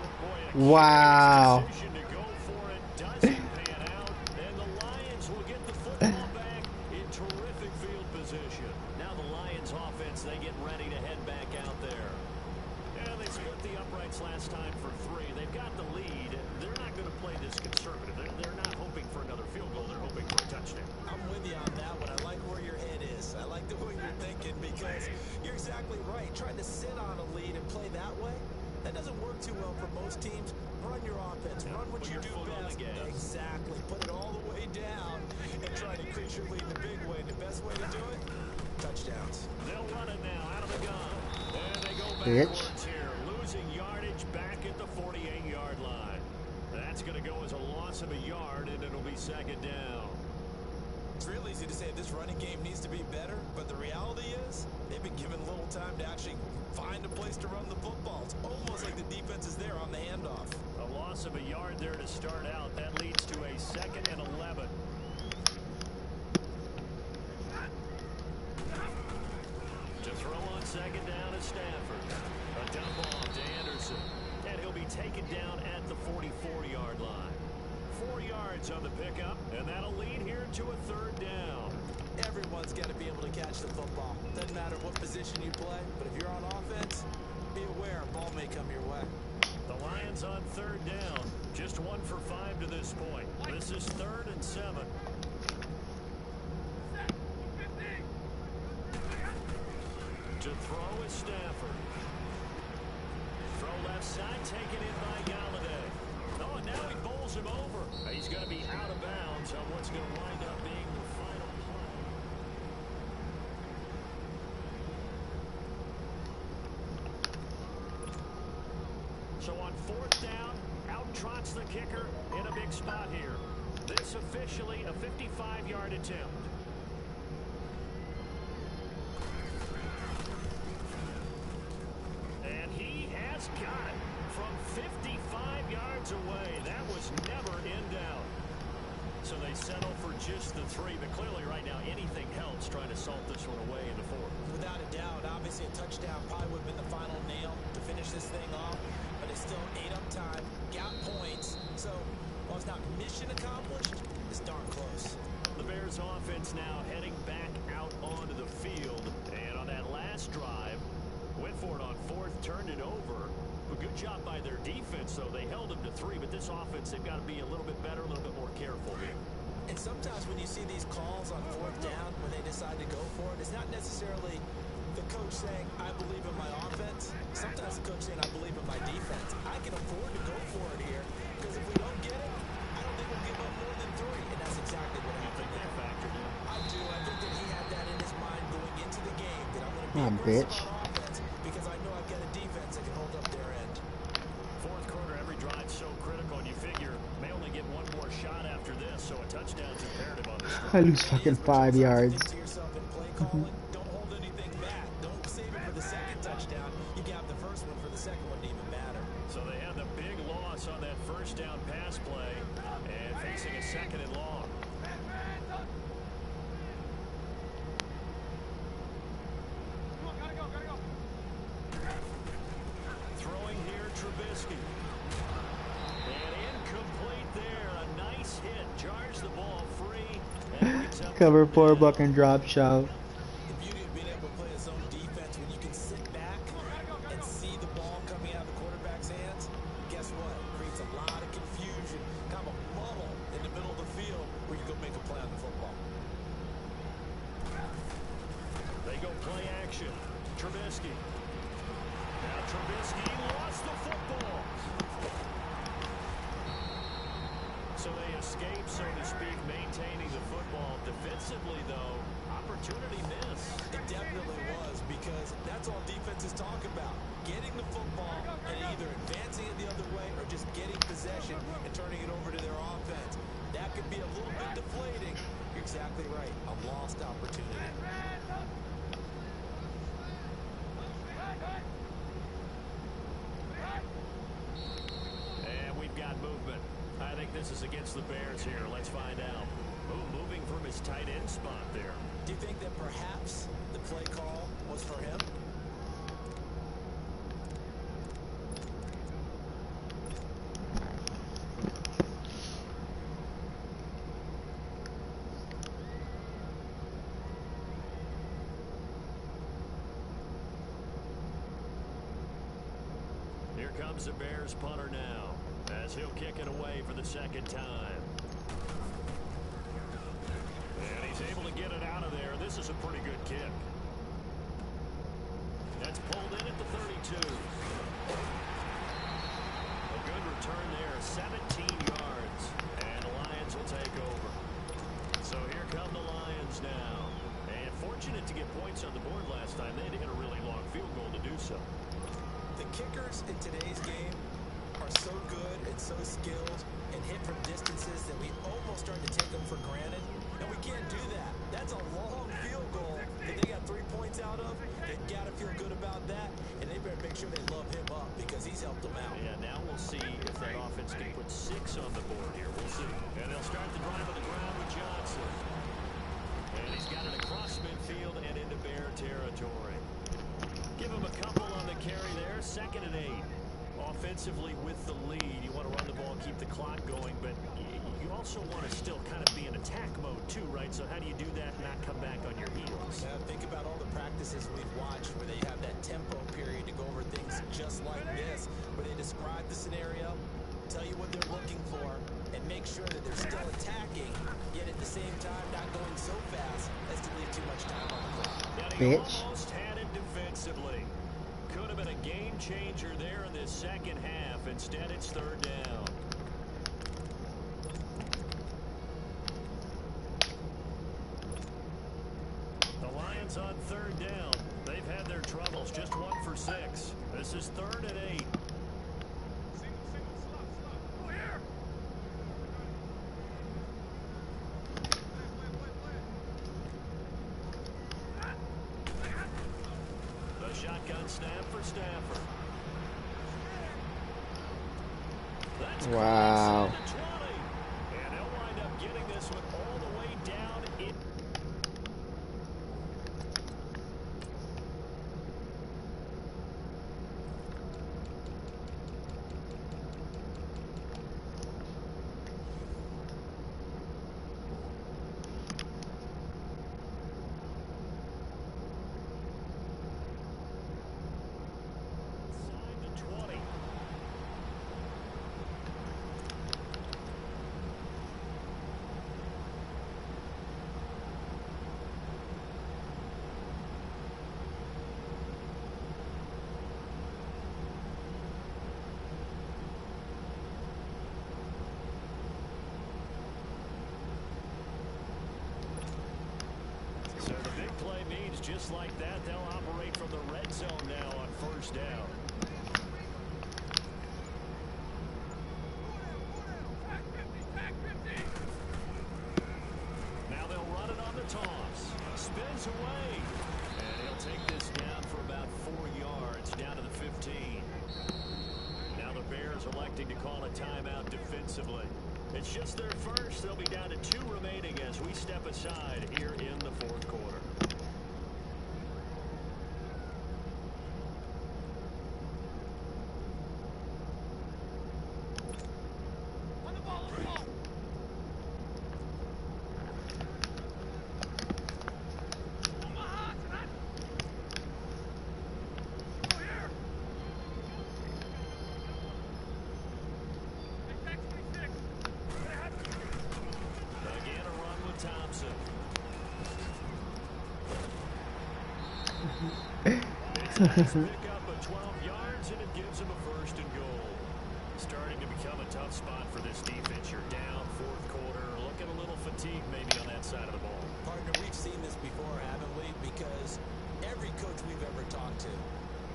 Wow.
Decision to go for it doesn't pan out, and the Lions will get the football back in terrific field position. Now the Lions offense, they get ready to head back out there. Yeah, they split the uprights last time for 3. They've got the lead. They're not going to play this conservative. They're not hoping for another field goal. They're hoping for a touchdown.
I'm with you on that one. I like where your head is. I like the way you're thinking because you're exactly right. Trying to sit on a lead and play that way, that doesn't work too well for most teams. Run your offense. Run what you do best. Exactly. Put it all the way down and try to increase your lead in a big way. The best way to do it, touchdowns.
They'll run it now out of the gun. And they go
Bitch.
backwards here, losing yardage back at the 48-yard line. That's going to go as a loss of a yard, and it'll be 2nd down.
It's real easy to say this running game needs to be better, but the reality is they've been given little time to actually find a place to run the football. It's almost like the defense is there on the handoff.
A loss of a yard there to start out. That leads to a 2nd and 11. To throw on 2nd down is Stafford. A dump off to Anderson. And he'll be taken down at the 44-yard line. 4 yards on the pickup, and that'll lead here to a 3rd down.
Everyone's got to be able to catch the football. Doesn't matter what position you play, but if you're on offense, be aware a ball may come your way.
The Lions on 3rd down. Just 1 for 5 to this point. This is 3rd and 7. To throw is Stafford. Throw left side, taken in by Galladay. Oh, and now he bowls him over. He's going to be out of bounds on what's going to wind up being the final play. So on 4th down, out trots the kicker in a big spot here. This officially a 55-yard attempt. And he has got it from 55 yards away. That was never in doubt. So they settle for just the 3, but clearly right now anything helps trying to salt this one away in the 4th.
Without a doubt, obviously a touchdown probably would have been the final nail to finish this thing off, but it's still ate up time, got points, so while it's not mission accomplished, it's darn close.
The Bears offense now heading back out onto the field, and on that last drive, went for it on 4th, turned it over. A good job by their defense, though. They held them to 3, but this offense, they've got to be a little bit better, a little bit more careful here.
And sometimes when you see these calls on 4th down, when they decide to go for it, it's not necessarily the coach saying, I believe in my offense. Sometimes the coach saying, I believe in my defense. I can afford to go for it here, because if we don't get it, I don't think we'll give up more than 3. And that's exactly what happened there. I do. I think that he had that in his mind going into the game, that I'm going to be aggressive on offense, because I know I've got a defense that can hold up their end.
4th quarter, every drive so critical, and you figure may only get 1 more shot after this, so a touchdown's imperative on this drive.
I lose fucking 5 yards.
To yourself in play calling, don't hold anything back. Don't save it for the 2nd touchdown. You can have the 1st one for the 2nd one to even matter.
So they had the big loss on that 1st down pass play, and facing a 2nd and long.
Gotta go.
Throwing here, Trubisky. And incomplete there. A nice hit. Jars the ball free. And brings up
Cover 4 block and drop shot.
The beauty of being able to play a zone defense when you can sit back and see the ball coming out of the quarterback's hands, guess what? It creates a lot of confusion, kind of a muddle in the middle of the field where you go make a play on the football.
They go play action. Trubisky. Now Trubisky lost the football. So they escape, so to speak, maintaining the football. Defensively, though, opportunity missed.
It definitely was, because that's all defenses talk about. Getting the football and either advancing it the other way or just getting possession and turning it over to their offense. That could be a little bit deflating. You're exactly right. A lost opportunity.
this is against the Bears here? Let's find out. Ooh, moving from his tight end spot there.
Do you think that perhaps the play call was for him?
Here comes the Bears punter now, as he'll kick it away for the second time. And he's able to get it out of there. This is a pretty good kick. That's pulled in at the 32. A good return there, 17 yards. And the Lions will take over. So here come the Lions now. And fortunate to get points on the board last time. They had to hit a really long field goal to do so.
The kickers in today's game are so good and so skilled and hit from distances that we almost start to take them for granted. And we can't do that. That's a long field goal that they got 3 points out of. They've got to feel good about that, and they better make sure they love him up because he's helped them out.
Yeah, now we'll see if that offense can put 6 on the board here. We'll see. And they'll start the drive on the ground with Johnson. And he's got it across midfield and into Bear territory. Give him a couple on the carry there. 2nd and 8. Offensively with the lead, you want to run the ball, keep the clock going, but you also want to still kind of be in attack mode too, right? So how do you do that and not come back on your heels?
Now think about all the practices we've watched where they have that tempo period to go over things just like this, where they describe the scenario, tell you what they're looking for, and make sure that they're still attacking, yet at the same time not going so fast as to leave too much time on the clock.
Bitch.
Almost had it defensively. Could have been a game changer there in this second half. Instead, it's 3rd down. The Lions on 3rd down. They've had their troubles. Just 1 for 6. This is 3rd and 8.
Go here.
The shotgun snap for Stafford. That's
Wow.
close to the 20. And they'll wind up getting this one all the way down in. Inside the 20. So the big play means just like that, they'll operate from the red zone now on 1st down.
Back 50.
Now they'll run it on the toss. Spins away. And he'll take this down for about 4 yards, down to the 15. Now the Bears electing to call a timeout defensively. It's just their first. They'll be down to 2 remaining as we step aside here in the 4th quarter.
On the ball. Omaha tonight. Go here. Back 26.
Again, a run with Thompson. It's a nice pickup of 12 yards, and it gives him a 1st and goal. Starting to become a tough spot for this defense. You're down 4th quarter, looking a little fatigued maybe on that side of the ball.
Partner, we've seen this before, haven't we? Because every coach we've ever talked to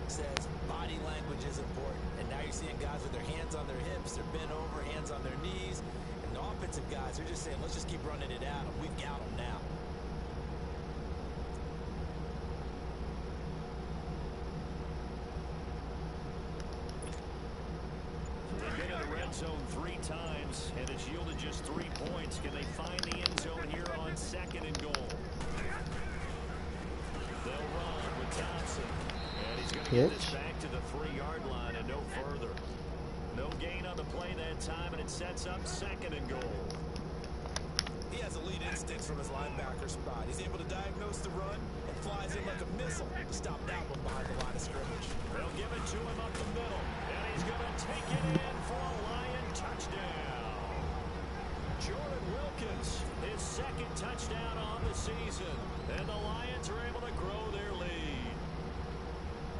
says body language is important. And now you're seeing guys with their hands on their hips, they're bent over, hands on their knees. And the offensive guys are just saying, let's just keep running it out. We've got them now.
They've been in the red end zone 3 times, and it's yielded just 3 points. Can they find the end zone here on 2nd and goal? They'll run with Thompson. And he's going to get this back to the 3-yard line and no further. No gain on the play that time, and it sets up 2nd and goal.
He has elite instincts from his linebacker spot. He's able to diagnose the run and flies in like a missile to stop that one behind the line of scrimmage.
They'll give it to him up the middle, and he's going to take it in for a Lion touchdown. Jordan Wilkins, his 2nd touchdown on the season, and the Lions are able to grow their lead.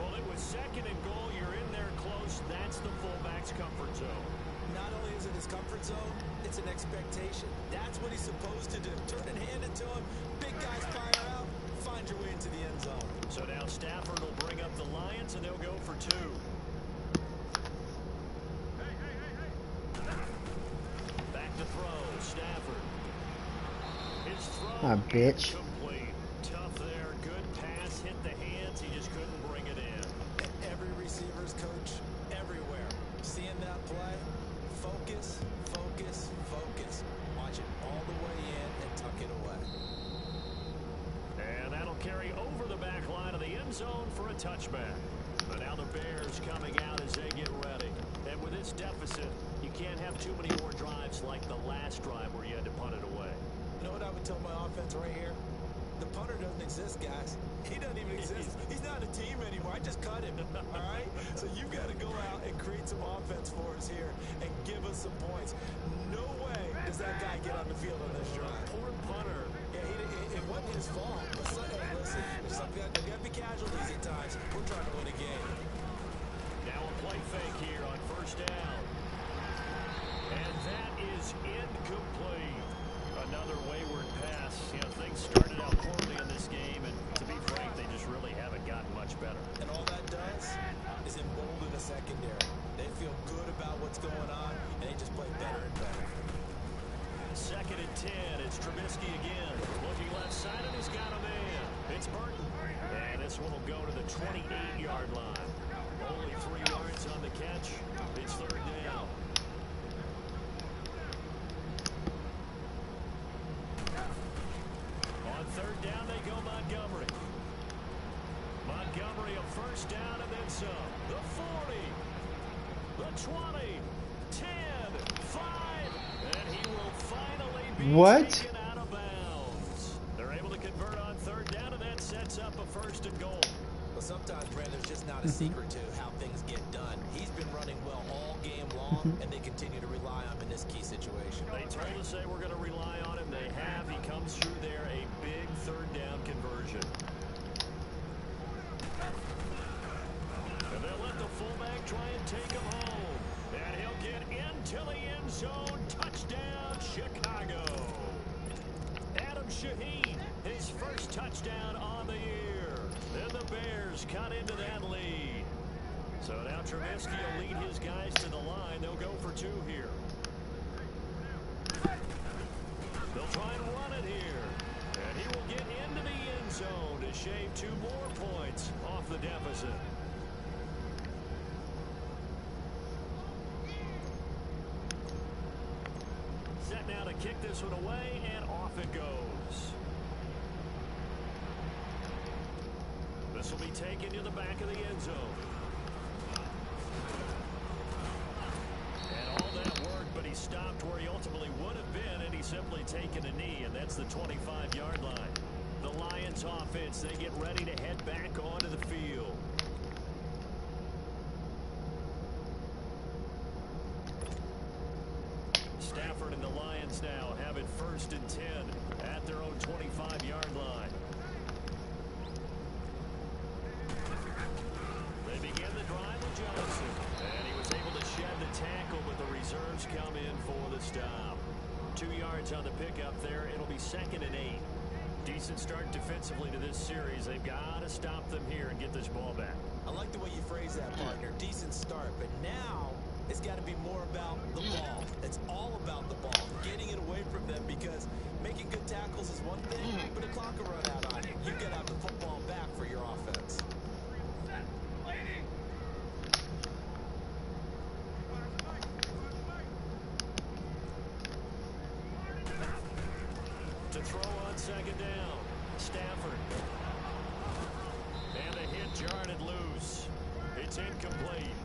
Well, it was 2nd and goal. You're in there close. That's the fullback's comfort zone.
Not only is it his comfort zone, it's an expectation. That's what he's supposed to do. Turn it, hand it to him. Big guys fire out. Find your way into the end zone.
So now Stafford will bring up the Lions, and they'll go for 2. Back to throw. Stafford. His throw
bitch.
complete. Tough there. Good pass. Hit the hands. He just couldn't bring it in.
And every receiver's coach, everywhere. Seeing that play, focus, focus, focus. Watch it all the way in and tuck it away.
And that'll carry over the back line of the end zone for a touchback. But now the Bears coming out as they get ready. And with this deficit, you can't have too many more drives like the last drive where you had to punt it away.
You know what I would tell my offense right here? The punter doesn't exist, guys. He doesn't even exist. He's not a team anymore. I just cut him, all right? So you've got to go out and create some offense for us here and give us some points. No way does that guy get on the field on this drive.
Poor punter.
Yeah, it wasn't his fault. But hey, listen, there's got to be casualties at times. We're trying to win a game.
Now a play fake here on 1st down. And that is incomplete. Another wayward pass. You know, things started out poorly in this game, and to be frank, they just really haven't gotten much better.
And all that does is embolden the secondary. They feel good about what's going on, and they just play better and better.
2nd and 10. It's Trubisky again. Looking left side, and he's got a man. It's Burton. And this one will go to the 28-yard line. Only 3 yards on the catch. It's 3rd down. On 3rd down, they go Montgomery. Montgomery a 1st down and then some. The 40. The 20. 10. 5. And he will finally be taken out of bounds. They're able to convert on 3rd down, and that sets up a 1st and goal.
Well, sometimes, Brand, there's just not a secret to how things get done. He's been running well all game long, and they continue to rely on him in this key situation.
They told us they were going to rely on him. They have. He comes through there, a big 3rd down conversion. And they'll let the fullback try and take him home. And he'll get into the end zone. Touchdown, Chicago. Adam Shaheen, his 1st touchdown on the year. Then the Bears cut into that lead. So now Trubisky will lead his guys to the line. They'll go for 2 here. They'll try and run it here. And he will get into the end zone to shave 2 more points off the deficit. Set now to kick this one away, and off it goes. This will be taken to the back of the end zone. And all that work, but he stopped where he ultimately would have been, and he's simply taken a knee, and that's the 25-yard line. The Lions offense, they get ready to head back onto the field. Stafford and the Lions now have it 1st and 10 at their own 25-yard line. They begin the drive with Johnson, and he was able to shed the tackle, but the reserves come in for the stop. 2 yards on the pickup there. It'll be 2nd and 8. Decent start defensively to this series. They've got to stop them here and get this ball back.
I like the way you phrase that, partner. Decent start, but now it's got to be more about the ball. It's all about the ball, getting it away from them, because making good tackles is one thing, but the clock will run out on you. You've got to have the football back for your offense.
incomplete.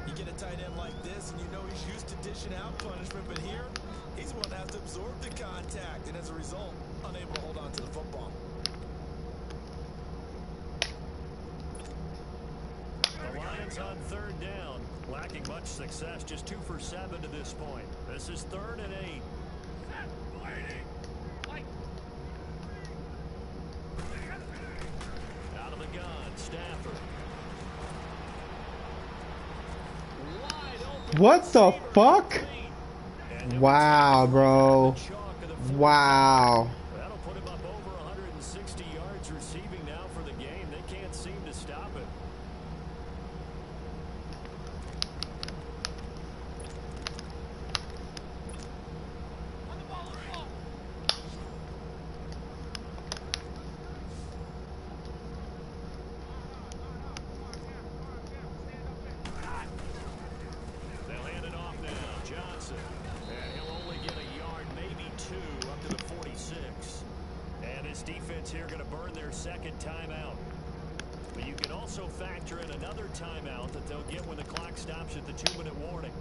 You get a tight end like this, and you know he's used to dishing out punishment, but here, he's the one that has to absorb the contact, and as a result, unable to hold on to the football.
The Lions on third down, lacking much success, just 2 for 7 to this point. This is 3rd and 8.
Set. Waiting. Light.
Out of the gun, Stafford. Wide open
What the
receiver,
fuck?
complete. And he'll
Wow,
be
bro.
the chalk of the 40.
Wow.
That'll put him up over 160 yards receiving now for the game. They can't seem to stop it.
On the ball, on the ball.
They'll hand it off now. Johnson. And he'll only get a yard, maybe 2, up to the 46. And his defense here going to burn their second timeout. But you can also factor in another timeout that they'll get when the clock stops at the 2-minute warning.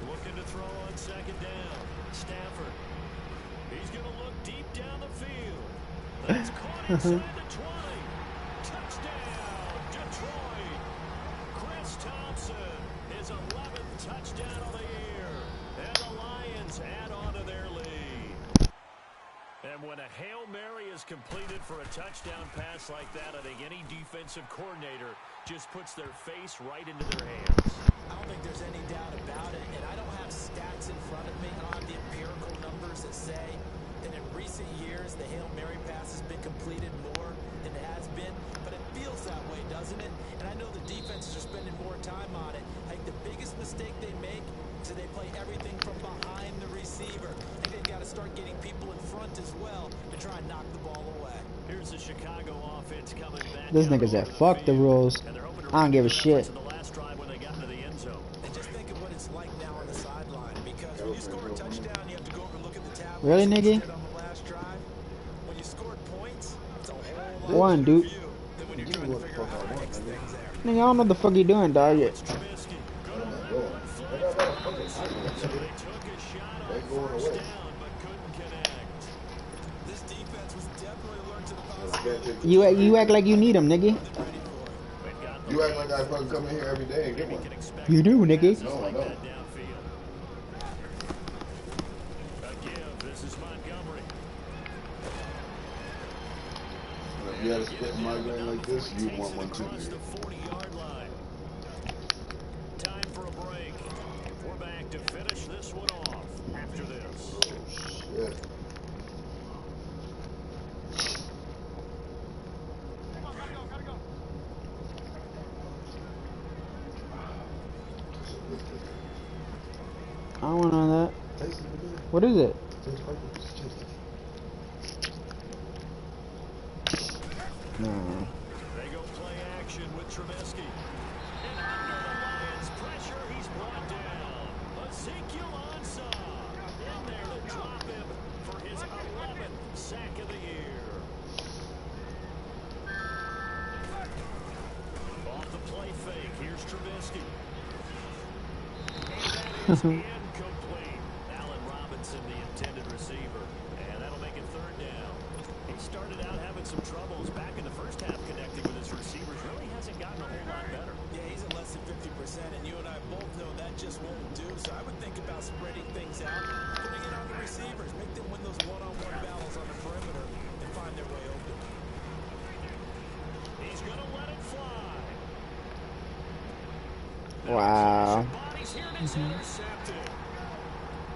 Looking to throw on second down. Stafford. He's going to look deep down the field. That's caught inside the 20. Touchdown, Detroit. Chris Thompson, his 11th touchdown of the year. And the Lions add on to their lead. And when a Hail Mary is completed for a touchdown pass like that, I think any defensive coordinator just puts their face right into their hands.
I don't think there's any doubt about it, and I don't have stats in front of me. I don't have the empirical numbers that say that in recent years the Hail Mary pass has been completed more than it has been, but it feels that way, doesn't it? And I know the defenses are spending more time on it. I think the biggest mistake they make is that they play everything from behind the receiver. I think they've got to start getting people in front as well to try and knock the ball away.
Here's the Chicago offense coming back.
This
out
nigga said,
over
fuck the
field.
rules.
And they're hoping to
I don't give a
repeat the
shit.
efforts of the last drive when they got into the end zone.
And just think of what it's like now on the sideline, because when you score a touchdown, you have to go over and look at the tablet.
Really, nigga?
On the last drive, when you scored points, it's a whole lot
One,
better
dude.
view than when you're
You
trying
know
to
what the
figure out
fuck
how
I
to
want,
fix
nigga.
things there.
Nigga, I don't know what the fuck you doing, dog.
It's Trubisky. Go to
Going.
Redwood
I got that fucking
So they took a shot
They
on
going
first
away.
down, but couldn't connect.
This defense was definitely alert to the
I can't
possibility.
take
You act like you need him, nigga.
Ready for it.
They've got the
You act
lead.
like I fucking come in here every day and get
We
one.
can expect
You do,
more
nigga.
passes
No, I
like
don't.
that downfield. A give. This is Montgomery.
And if you had a spit migraine like this, you
Takes
want
it
one too,
across the
nigga.
40-yard line. Time for a break. We're back to finish this one off after this.
Oh, shit.
Come on, gotta go, gotta go.
I don't want none of that.
Taste it, nigga.
What is it?
Taste like it. Just taste it.
No.
They go play action with Trubisky. And under the Lions' pressure, he's brought down. Ezekiel Ansah in there to drop him for his 11th sack of the year. Off the play fake, here's Trubisky. And that is incomplete. Allen Robinson, the intended receiver. And that'll make it third down. He started out having some troubles back in the first half connecting with his receivers. Really hasn't gotten a whole lot better.
Yeah, he's at less than 50%, and you and I both know that just won't do. So I would think about spreading things out, putting it on the receivers, make them win those one-on-one battles on the perimeter, and find their way open.
He's going to let it fly.
Wow.
Bodies here and it's intercepted.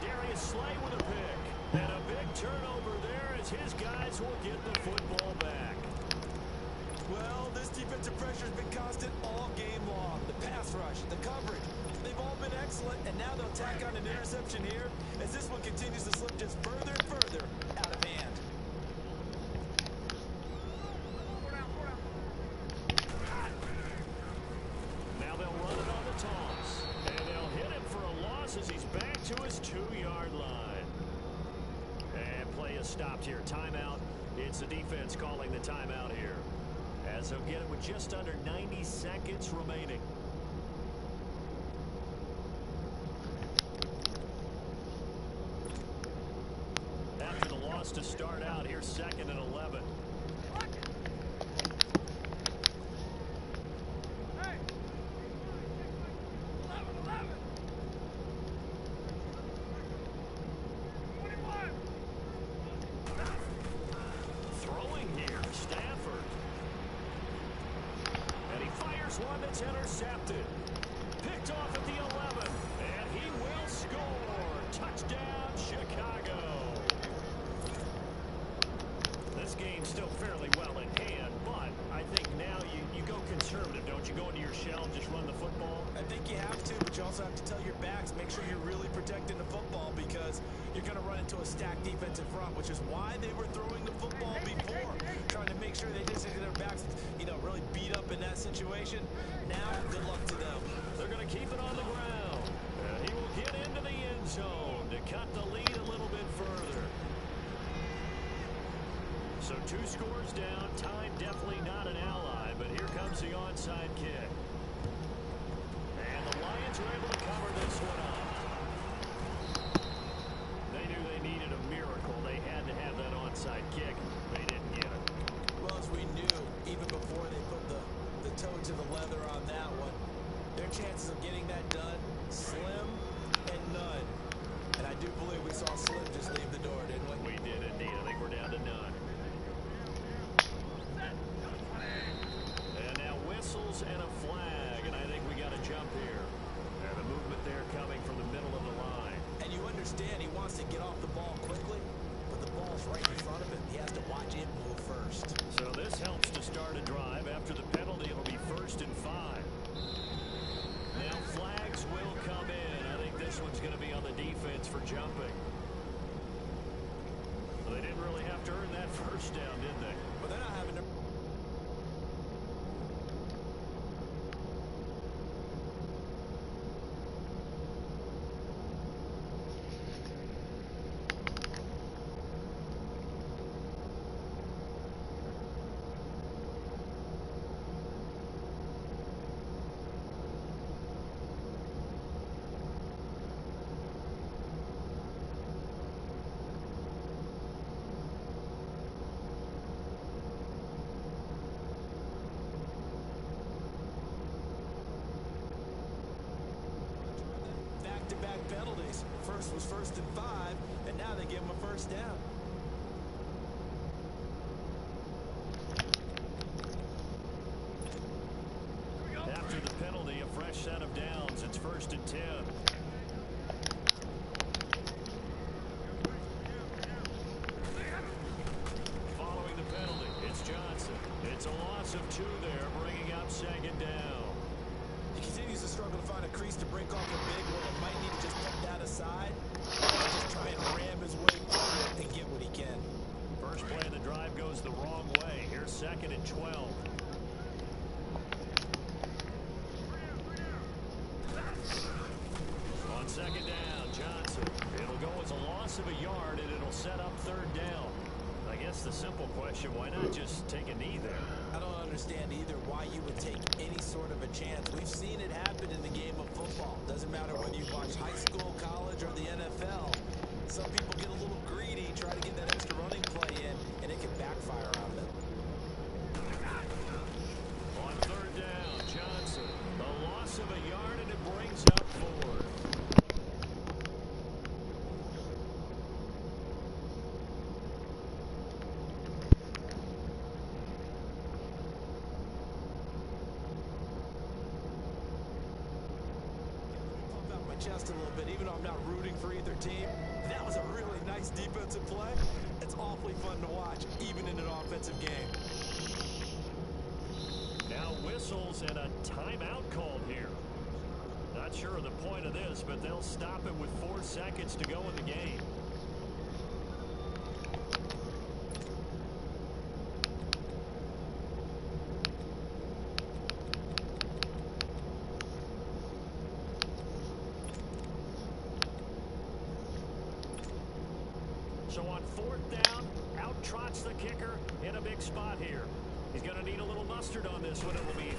Darius Slay with a pick. And a big turnover there as his guys will get the football back.
Well, this defensive pressure has been constant all game long. The pass rush, the coverage, they've all been excellent, and now they'll tack on an interception here as this one continues to slip just further and further out of hand.
Four down, four down.
Now they'll run it on the It's the defense calling the timeout here, as they'll get it with just under 90 seconds remaining. After the loss to start out, here's 2nd and 11.
Hey! 11. 21.
Throwing here, Stafford. And he fires one that's intercepted. Picked off at the 11. And he will score. Touchdown, Chicago. This game's still fairly well in hand, but I think now you go conservative, don't you? Go into your shell and just run the football?
I think you have to, but you also have to tell your backs, make sure you're really protecting the football because you're going to run into a stacked defensive front, which is why they were throwing the football before, trying to make sure they didn't get their backs, really beat up in that situation. Now, good luck to them.
They're going to keep it on the ground. He will get into the end zone to cut the lead a little bit further. So 2 scores down. Time definitely not an ally, but here comes the onside kick. And the Lions are able to cover this one up. They knew they needed a miracle. They had to have that onside kick. They didn't get it.
Well, as we knew, even before they put the toe to the leather on that one, their chances of getting that done, slim and none. And I do believe we saw Slim just leave the door, didn't we?
We did indeed. I think we're down to none. And now whistles and a flag, and I think we got a jump here. And the movement there coming from the middle of the line.
And you understand he wants to get off the ball quickly, but the ball's right in front of him. He has to watch it move first.
So this helps to start a drive. After the penalty, it'll be 1st and 5. Now flags will come in. I think this one's going to be on the defense for jumping. Well, they didn't really have to earn that first down, did they?
But they're not having to... Back-to-back penalties. First was 1st and 5, and now they give him a 1st down.
After the penalty, a fresh set of downs. It's 1st and 10. Following the penalty, it's Johnson. It's a loss of 2 there, bringing up 2nd down.
He continues to struggle to find a crease to break off a big one and might need to just put that aside and just try and ram his way through it and get what he can.
First play of the drive goes the wrong way. Here's 2nd and 12. On 2nd down, Johnson. It'll go as a loss of a yard, and it'll set up 3rd down. I guess the simple question, why not just take a knee there?
I don't understand either why you would take any sort of a chance. We've seen it happen in the game of football. Doesn't matter whether you watch high school, college, or the NFL. Some people get a little greedy, try to get that extra running play in, and it can backfire on them.
On 3rd down, Johnson. A loss of a yard, and it brings up 4.
Chest a little bit, even though I'm not rooting for either team. That was a really nice defensive play. It's awfully fun to watch, even in an offensive game.
Now whistles and a timeout called here. Not sure of the point of this, but they'll stop it with 4 seconds to go in the game. So on 4th down, out trots the kicker in a big spot here. He's going to need a little mustard on this one. It'll be